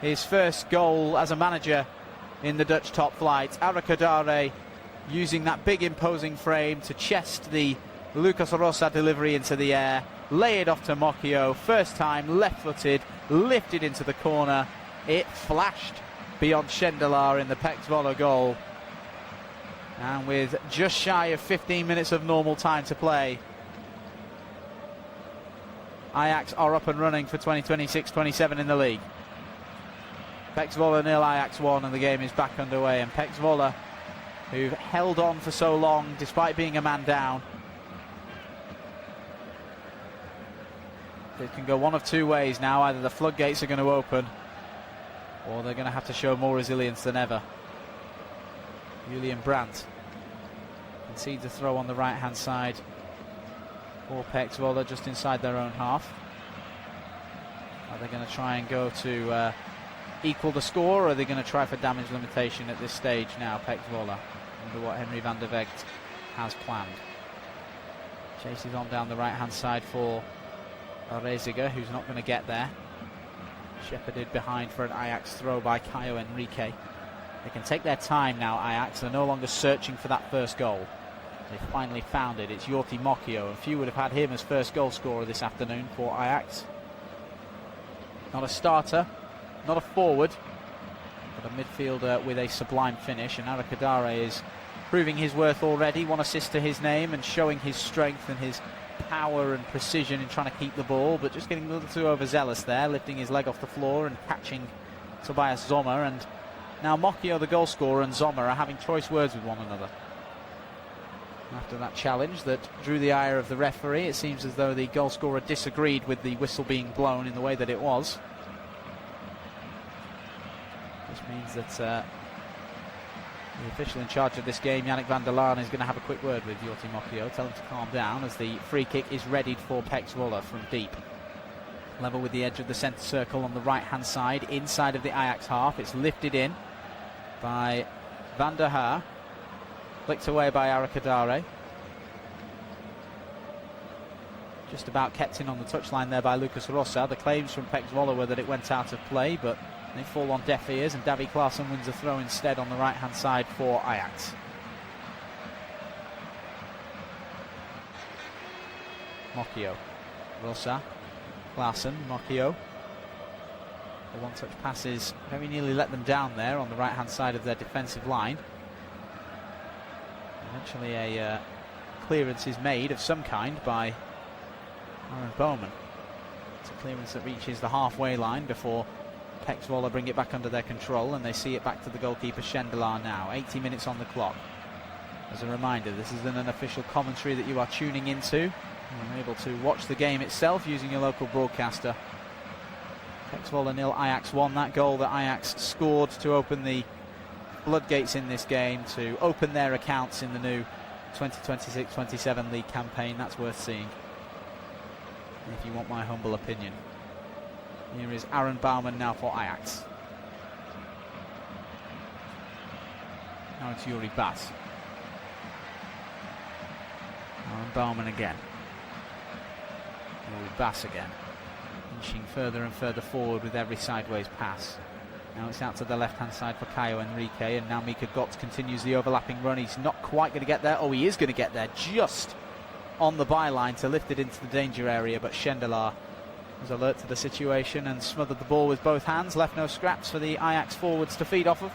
his first goal as a manager in the Dutch top flight. Arakadare using that big imposing frame to chest the Lucas Rosa delivery into the air, lay it off to Mocchio, first time left-footed, lifted into the corner. It flashed beyond Schendelar in the PEC Zwolle goal, and with just shy of 15 minutes of normal time to play, Ajax are up and running for 2026-27 in the league. PEC Zwolle 0, Ajax 1, and the game is back underway. And PEC Zwolle, who've held on for so long despite being a man down, it can go one of two ways now. Either the floodgates are going to open, or they're going to have to show more resilience than ever. Julian Brandt concedes a throw on the right hand side for PEC Zwolle, just inside their own half. Are they going to try and go to equal the score, or are they going to try for damage limitation at this stage now, PEC Zwolle, under what Henry van der Vecht has planned? Chases on down the right hand side for Reziger, who's not going to get there. Shepherded behind for an Ajax throw by Caio Enrique. They can take their time now, Ajax. They're no longer searching for that first goal. They finally found it. It's Jordi Mocchio, and few would have had him as first goal scorer this afternoon for Ajax. Not a starter, not a forward, but a midfielder with a sublime finish, and Arakadare is proving his worth already. One assist to his name and showing his strength and his power and precision in trying to keep the ball, but just getting a little too overzealous there, lifting his leg off the floor and catching Tobias Sommer. And now Mocchio, the goal scorer, and Sommer are having choice words with one another. After that challenge that drew the ire of the referee, it seems as though the goal scorer disagreed with the whistle being blown in the way that it was. This means that the official in charge of this game, Yannick van der Laan, is going to have a quick word with Jordi Mocchio, tell him to calm down as the free kick is readied for PEC Zwolle from deep. Level with the edge of the centre circle on the right hand side, inside of the Ajax half. It's lifted in by Van der Haar, flicked away by Arakadare. Just about kept in on the touchline there by Lucas Rosa. The claims from PEC Zwolle were that it went out of play, but they fall on deaf ears, and Davy Klaassen wins the throw instead on the right hand side for Ajax. Mocchio, Rosa, Klaassen, Mocchio. The one touch passes very nearly let them down there on the right hand side of their defensive line. Eventually a clearance is made of some kind by Aaron Bowman. It's a clearance that reaches the halfway line before PEC Zwolle bring it back under their control, and they see it back to the goalkeeper Schendelar now. 80 minutes on the clock. As a reminder, this is an unofficial commentary that you are tuning into. You're able to watch the game itself using your local broadcaster. PEC Zwolle 0, Ajax 1. That goal that Ajax scored to open the floodgates in this game to open their accounts in the new 2026-27 league campaign. That's worth seeing, if you want my humble opinion. Here is Aaron Bouwman now for Ajax. Now it's Yuri Bass. Aaron Bouwman again. Yuri Bass again. Inching further and further forward with every sideways pass. Now it's out to the left-hand side for Caio Henrique, and now Mika Götze continues the overlapping run. He's not quite going to get there. Oh, he is going to get there, just on the byline to lift it into the danger area, but Schendelaar was alert to the situation and smothered the ball with both hands. Left no scraps for the Ajax forwards to feed off of.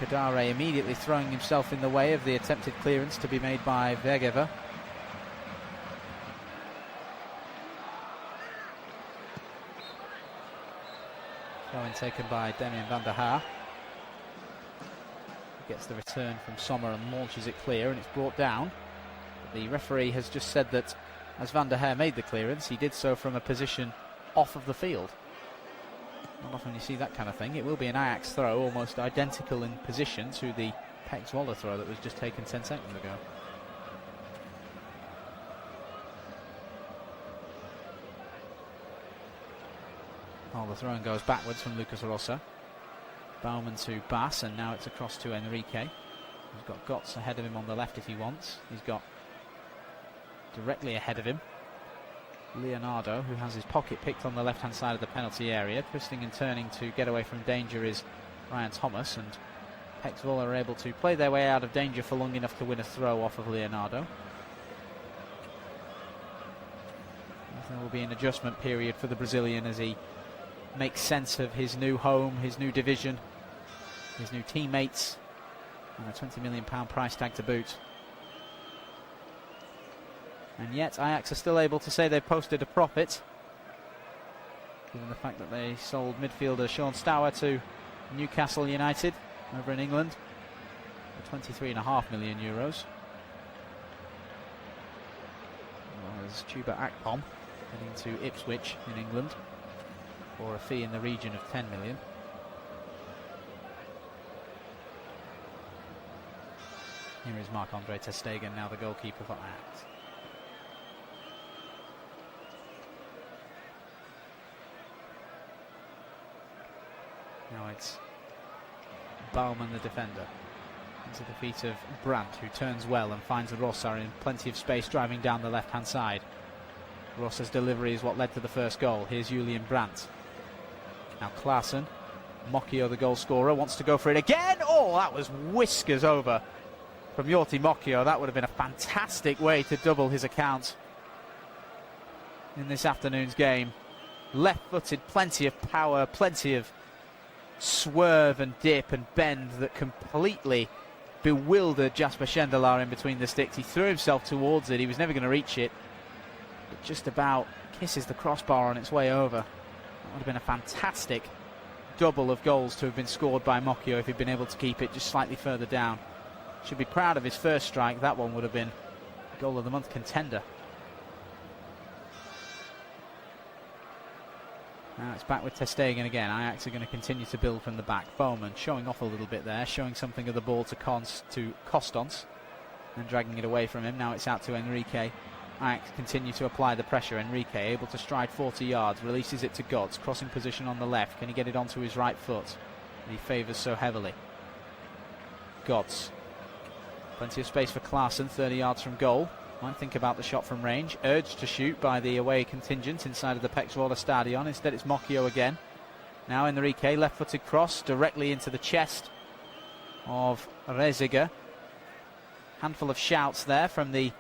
Kadare immediately throwing himself in the way of the attempted clearance to be made by Vergever. Throw-in taken by Damien van der Haar. He gets the return from Sommer and launches it clear, and it's brought down. But the referee has just said that as van der Haar made the clearance, he did so from a position off of the field. Not often you see that kind of thing. It will be an Ajax throw, almost identical in position to the PEC Zwolle throw that was just taken 10 seconds ago. Well, the throw-in goes backwards from Lucas Rosa. Bouwman to Bass, and now it's across to Henrique. He's got Götze ahead of him on the left if he wants. He's got directly ahead of him Leonardo, who has his pocket picked on the left-hand side of the penalty area. Twisting and turning to get away from danger is Ryan Thomas, and PEC Zwolle are able to play their way out of danger for long enough to win a throw off of Leonardo. There will be an adjustment period for the Brazilian as he makes sense of his new home, his new division, his new teammates, and a £20 million price tag to boot. And yet Ajax are still able to say they've posted a profit, given the fact that they sold midfielder Sean Stour to Newcastle United over in England for €23.5 million. There's Chuba Akpom heading to Ipswich in England for a fee in the region of £10 million. Here is Marc-Andre ter Stegen, now the goalkeeper for Ajax. Now it's Bouwman, the defender, into the feet of Brandt, who turns well and finds Rosa in plenty of space driving down the left-hand side. Rosa's delivery is what led to the first goal. Here's Julian Brandt. Now Klaassen, Mokio, the goal scorer, wants to go for it again. Oh, that was whiskers over from Jorti Mokio. That would have been a fantastic way to double his account in this afternoon's game. Left-footed, plenty of power, plenty of swerve and dip and bend that completely bewildered Jasper Schendelaar in between the sticks. He threw himself towards it. He was never going to reach it. It just about kisses the crossbar on its way over. That would have been a fantastic double of goals to have been scored by Mokio if he'd been able to keep it just slightly further down. Should be proud of his first strike. That one would have been a goal of the month contender. Now it's back with ter Stegen again. Ajax are going to continue to build from the back. Bouwman showing off a little bit there, showing something of the ball to Costons and dragging it away from him. Now it's out to Henrique. Ajax continue to apply the pressure. Henrique able to stride 40 yards, releases it to Götze, crossing position on the left. Can he get it onto his right foot that he favours so heavily? Götze. Plenty of space for Klaassen, 30 yards from goal. Might think about the shot from range. Urged to shoot by the away contingent inside of the PEC Zwolle Stadion. Instead it's Mokio again. Now Henrique, left-footed cross directly into the chest of Reziger. Handful of shouts there from the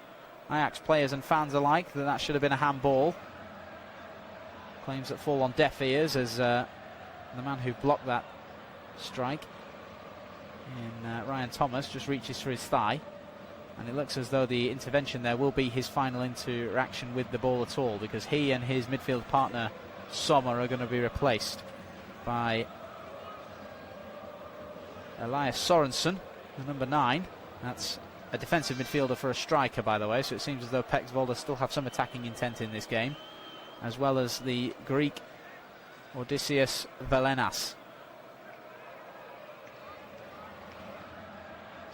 Ajax players and fans alike that should have been a handball. Claims that fall on deaf ears as the man who blocked that strike in Ryan Thomas just reaches for his thigh. And it looks as though the intervention there will be his final interaction with the ball at all, because he and his midfield partner Sommer are going to be replaced by Elias Sorensen, the number 9. That's a defensive midfielder for a striker, by the way, so it seems as though PEC Zwolle still have some attacking intent in this game, as well as the Greek Odysseus Velenas.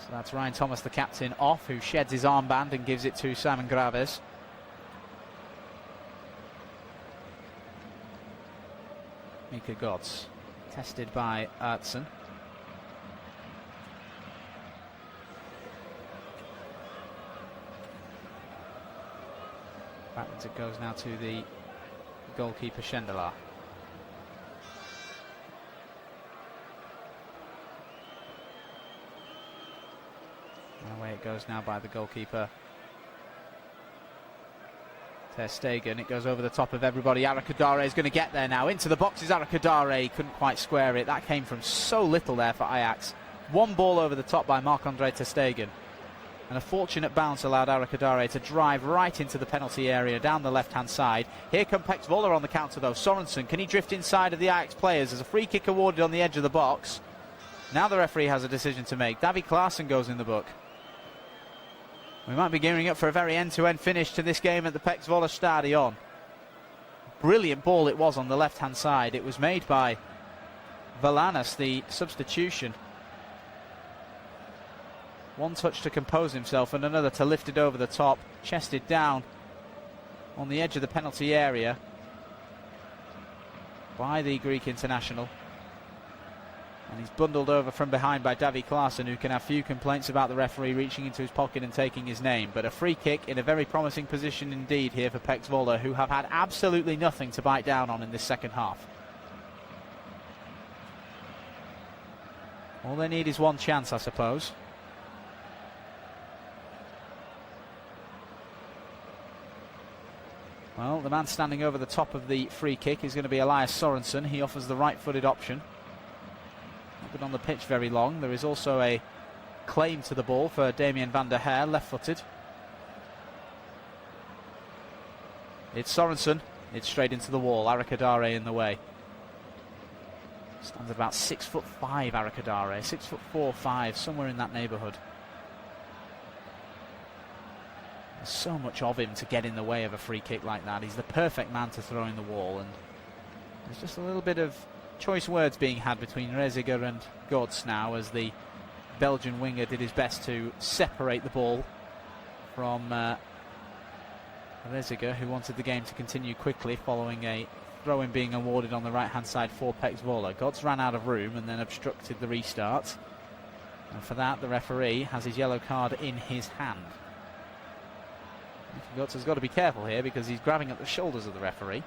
So that's Ryan Thomas, the captain, off, who sheds his armband and gives it to Simon Graves. Mika Gods, tested by Ertsen. Backwards it goes now to the goalkeeper Schendelar. And away it goes now by the goalkeeper Ter Stegen. It goes over the top of everybody. Arakadare is going to get there now. Into the boxes, Arakadare couldn't quite square it. That came from so little there for Ajax. One ball over the top by Marc-Andre Ter Stegen. And a fortunate bounce allowed Arakadare to drive right into the penalty area down the left-hand side. Here come PEC Zwolle on the counter though. Sorensen, can he drift inside of the Ajax players? There's a free kick awarded on the edge of the box. Now the referee has a decision to make. Davy Klaassen goes in the book. We might be gearing up for a very end-to-end finish to this game at the PEC Zwolle Stadion. Brilliant ball it was on the left-hand side. It was made by Valanas, the substitution. One touch to compose himself and another to lift it over the top. Chested down on the edge of the penalty area by the Greek international. And he's bundled over from behind by Davy Klaassen, who can have few complaints about the referee reaching into his pocket and taking his name. But a free kick in a very promising position indeed here for PEC Zwolle, who have had absolutely nothing to bite down on in this second half. All they need is one chance, I suppose. Well, the man standing over the top of the free kick is going to be Elias Sorensen. He offers the right-footed option. Not been on the pitch very long. There is also a claim to the ball for Damien van der Heer, left-footed. It's Sorensen. It's straight into the wall. Arakadare in the way. Stands at about 6'5", Arakadare. 6'4", 5", somewhere in that neighbourhood. There's so much of him to get in the way of a free kick like that. He's the perfect man to throw in the wall, and there's just a little bit of choice words being had between Reziger and Gods now, as the Belgian winger did his best to separate the ball from Reziger, who wanted the game to continue quickly following a throw-in being awarded on the right-hand side for PEC Zwolle. Gods ran out of room and then obstructed the restart, and for that the referee has his yellow card in his hand. Gods has got to be careful here because he's grabbing at the shoulders of the referee.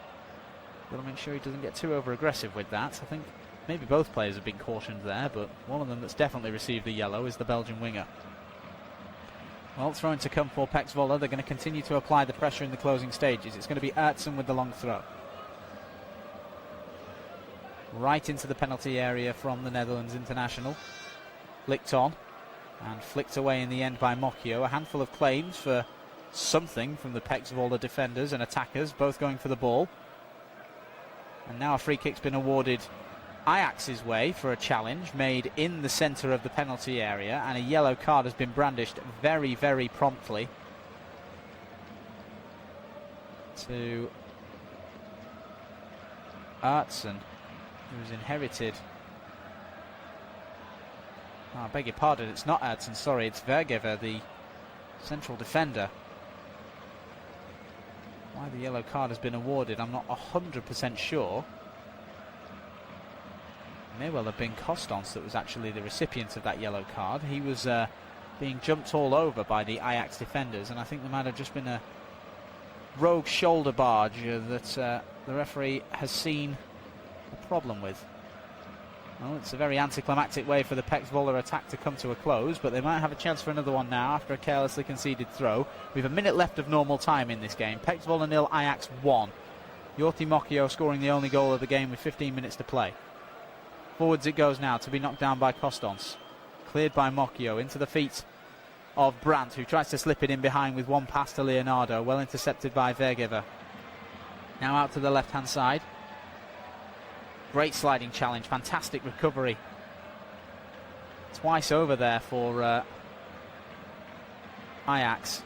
Got to make sure he doesn't get too over-aggressive with that. I think maybe both players have been cautioned there, but one of them that's definitely received the yellow is the Belgian winger. Well, throwing to come for PEC Zwolle. They're going to continue to apply the pressure in the closing stages. It's going to be Ertsen with the long throw. Right into the penalty area from the Netherlands international. Flicked on and flicked away in the end by Mocchio. A handful of claims for something from the PEC Zwolle defenders and attackers, both going for the ball. And now a free kick's been awarded Ajax's way for a challenge made in the centre of the penalty area, and a yellow card has been brandished very, very promptly to Ertsen, who's inherited... Oh, I beg your pardon, it's not Ertsen, sorry, it's Vergever, the central defender. Why the yellow card has been awarded, I'm not 100% sure. It may well have been Costance that was actually the recipient of that yellow card. He was being jumped all over by the Ajax defenders, and I think there might have just been a rogue shoulder barge that the referee has seen a problem with. Well, it's a very anticlimactic way for the PEC Zwolle attack to come to a close, but they might have a chance for another one now after a carelessly conceded throw. We have a minute left of normal time in this game. PEC Zwolle 0, Ajax 1. Yorti Mocchio scoring the only goal of the game with 15 minutes to play. Forwards it goes now to be knocked down by Costance. Cleared by Mocchio into the feet of Brandt, who tries to slip it in behind with one pass to Leonardo. Well intercepted by Vergever. Now out to the left-hand side. Great sliding challenge, fantastic recovery. Twice over there for Ajax.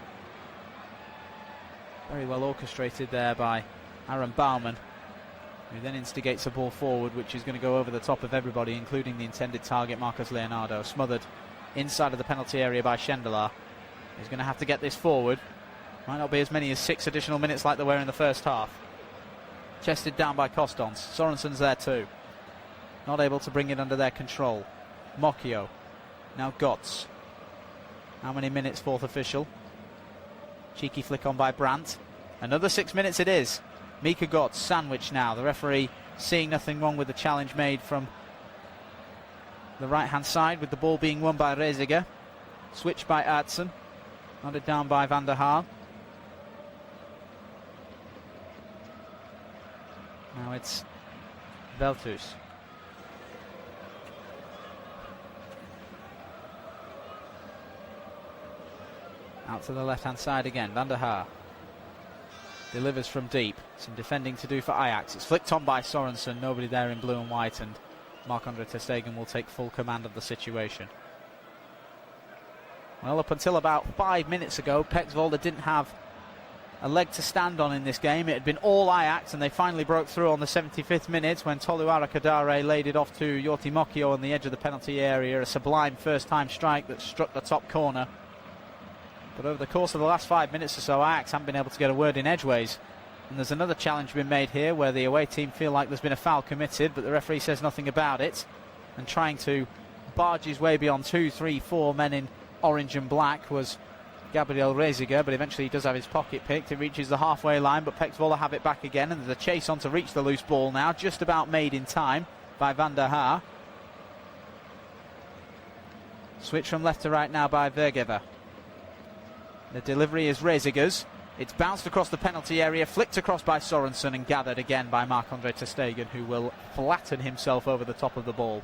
Very well orchestrated there by Aaron Bouwman, who then instigates a ball forward, which is going to go over the top of everybody, including the intended target, Marcos Leonardo. Smothered inside of the penalty area by Schendelar. He's going to have to get this forward. Might not be as many as 6 additional minutes like there were in the first half. Chested down by Costons. Sorensen's there too. Not able to bring it under their control. Mocchio. Now Götz. How many minutes, fourth official? Cheeky flick on by Brandt. Another 6 minutes it is. Mika Götz sandwiched now. The referee seeing nothing wrong with the challenge made from the right-hand side, with the ball being won by Reziger. Switched by Aertsen. Nodded down by Van der Haar. Now it's Veltus. Out to the left-hand side again. Van der Haar delivers from deep. Some defending to do for Ajax. It's flicked on by Sorensen. Nobody there in blue and white, and Marc-Andre ter Stegen will take full command of the situation. Well, up until about 5 minutes ago, PEC Zwolle didn't have a leg to stand on in this game. It had been all Ajax, and they finally broke through on the 75th minute when Tolu Arakadare laid it off to Jorti Mocchio on the edge of the penalty area. A sublime first-time strike that struck the top corner. But over the course of the last 5 minutes or so, Ajax haven't been able to get a word in edgeways. And there's another challenge been made here where the away team feel like there's been a foul committed, but the referee says nothing about it. And trying to barge his way beyond 2, 3, 4 men in orange and black was Gabriel Reziger, but eventually he does have his pocket picked. It reaches the halfway line, but PEC Zwolle have it back again, and there's a chase on to reach the loose ball now, just about made in time by Van der Haar. Switch from left to right now by Vergever. The delivery is Reziger's. It's bounced across the penalty area, flicked across by Sorensen, and gathered again by Marc-Andre ter Stegen, who will flatten himself over the top of the ball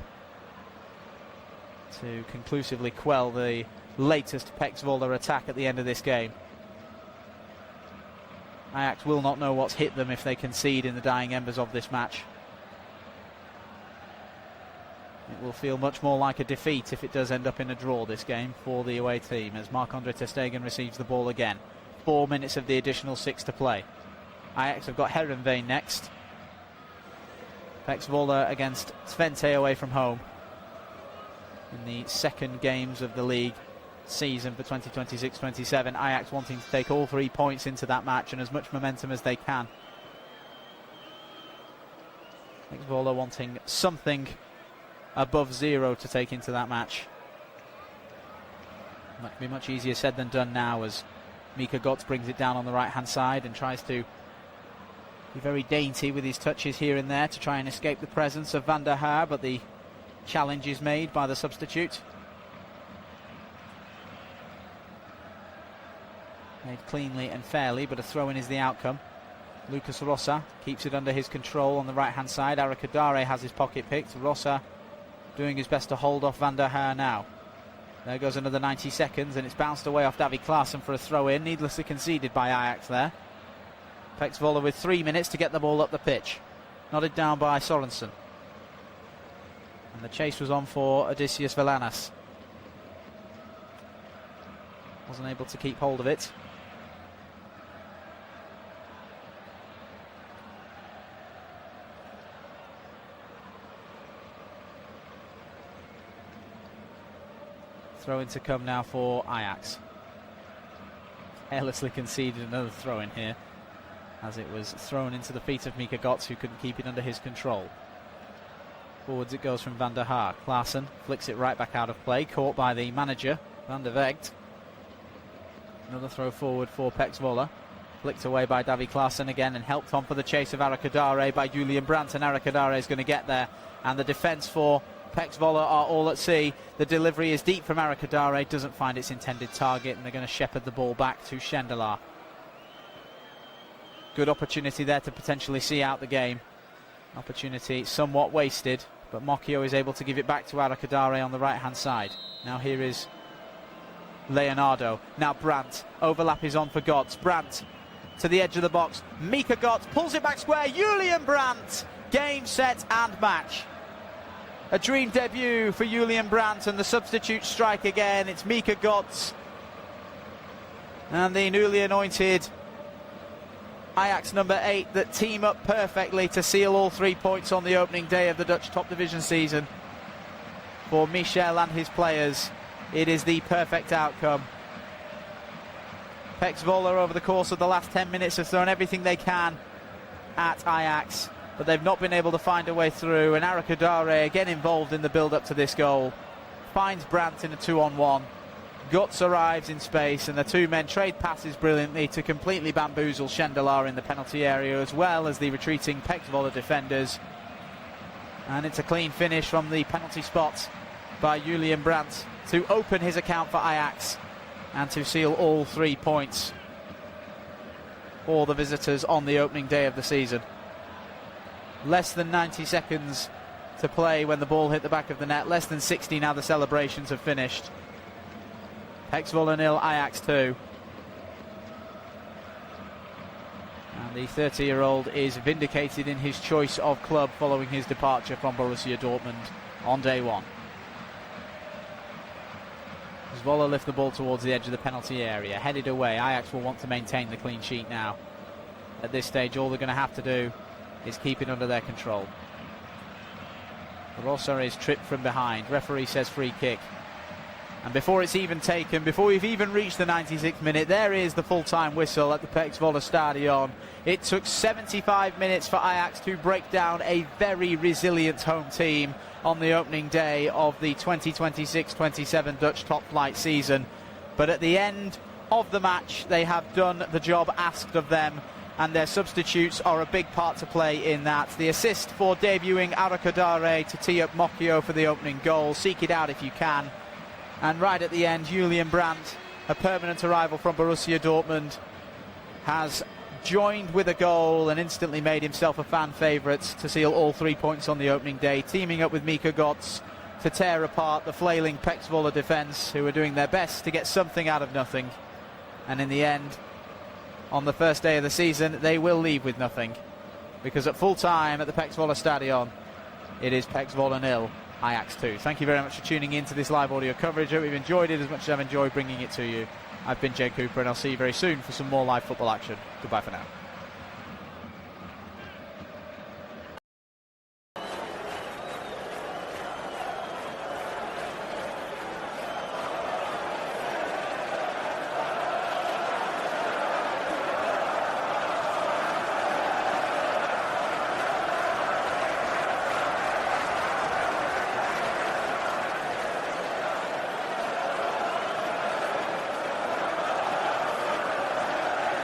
to conclusively quell the latest PEC Zwolle attack at the end of this game. Ajax will not know what's hit them if they concede in the dying embers of this match. It will feel much more like a defeat if it does end up in a draw, this game, for the away team, as Marc-Andre ter Stegen receives the ball again. 4 minutes of the additional 6 to play. Ajax have got Heerenveen next. PEC Zwolle against Twente away from home in the second games of the league season for 2026-27. Ajax wanting to take all 3 points into that match and as much momentum as they can. PEC Zwolle wanting something above 0 to take into that match. Might be much easier said than done now, as Mika Götz brings it down on the right hand side and tries to be very dainty with his touches here and there to try and escape the presence of Van der Haar, but the challenge is made by the substitute. Made cleanly and fairly, but a throw-in is the outcome. Lucas Rosa keeps it under his control on the right hand side. Arakadare has his pocket picked. Rosa doing his best to hold off Van der Haar now. There goes another 90 seconds, and it's bounced away off Davy Klaassen for a throw-in, needlessly conceded by Ajax there. PEC Zwolle with 3 minutes to get the ball up the pitch. Nodded down by Sorensen. And the chase was on for Odysseus Villanas. Wasn't able to keep hold of it. Throw-in to come now for Ajax. Carelessly conceded another throw-in here, as it was thrown into the feet of Mika Götz, who couldn't keep it under his control. Forwards it goes from Van der Haar. Klaassen flicks it right back out of play, caught by the manager, Van der Vecht. Another throw forward for PEC Zwolle. Flicked away by Davy Klaassen again, and helped on for the chase of Arakadare by Julian Brandt, and Arakadare is going to get there. And the defence for PEC Zwolle are all at sea. The delivery is deep from Arakadare, doesn't find its intended target, and they're going to shepherd the ball back to Schendelar. Good opportunity there to potentially see out the game. Opportunity somewhat wasted, but Mocchio is able to give it back to Arakadare on the right hand side. Now here is Leonardo. Now Brandt. Overlap is on for Götz. Brandt to the edge of the box. Mika Götz pulls it back square. Julian Brandt. Game, set and match. A dream debut for Julian Brandt, and the substitute strike again. It's Mika Götz and the newly anointed Ajax number 8 that team up perfectly to seal all 3 points on the opening day of the Dutch top division season for Michel and his players. it is the perfect outcome. PEC Zwolle over the course of the last 10 minutes have thrown everything they can at Ajax, but they've not been able to find a way through, and Arakadare again involved in the build-up to this goal. Finds Brandt in a 2-on-1. Guts arrives in space, and the two men trade passes brilliantly to completely bamboozle Schendelar in the penalty area, as well as the retreating PEC Zwolle defenders. And it's a clean finish from the penalty spot by Julian Brandt to open his account for Ajax and to seal all 3 points for the visitors on the opening day of the season. Less than 90 seconds to play when the ball hit the back of the net. Less than 60 now the celebrations have finished. PEC Zwolle 0, Ajax 2. And the 30-year-old is vindicated in his choice of club following his departure from Borussia Dortmund on day one. Zwolle lift the ball towards the edge of the penalty area, headed away. Ajax will want to maintain the clean sheet now. At this stage, all they're going to have to do is keep it under their control. Rossa is tripped from behind. Referee says free kick. And before it's even taken, before we've even reached the 96th minute, there is the full-time whistle at the PEC Zwolle Stadion. It took 75 minutes for Ajax to break down a very resilient home team on the opening day of the 2026-27 Dutch top flight season. But at the end of the match, they have done the job asked of them, and their substitutes are a big part to play in that. The assist for debuting Arakadare to tee up Mokio for the opening goal. Seek it out if you can. And right at the end, Julian Brandt, a permanent arrival from Borussia Dortmund, has joined with a goal and instantly made himself a fan favourite to seal all 3 points on the opening day, teaming up with Mika Götz to tear apart the flailing PEC Zwolle defence, who are doing their best to get something out of nothing. And in the end, on the first day of the season, they will leave with nothing, because at full time at the PEC Zwolle Stadion, it is PEC Zwolle 0, Ajax 2. Thank you very much for tuning in to this live audio coverage. I hope you've enjoyed it as much as I've enjoyed bringing it to you. I've been Jay Cooper, and I'll see you very soon for some more live football action. Goodbye for now.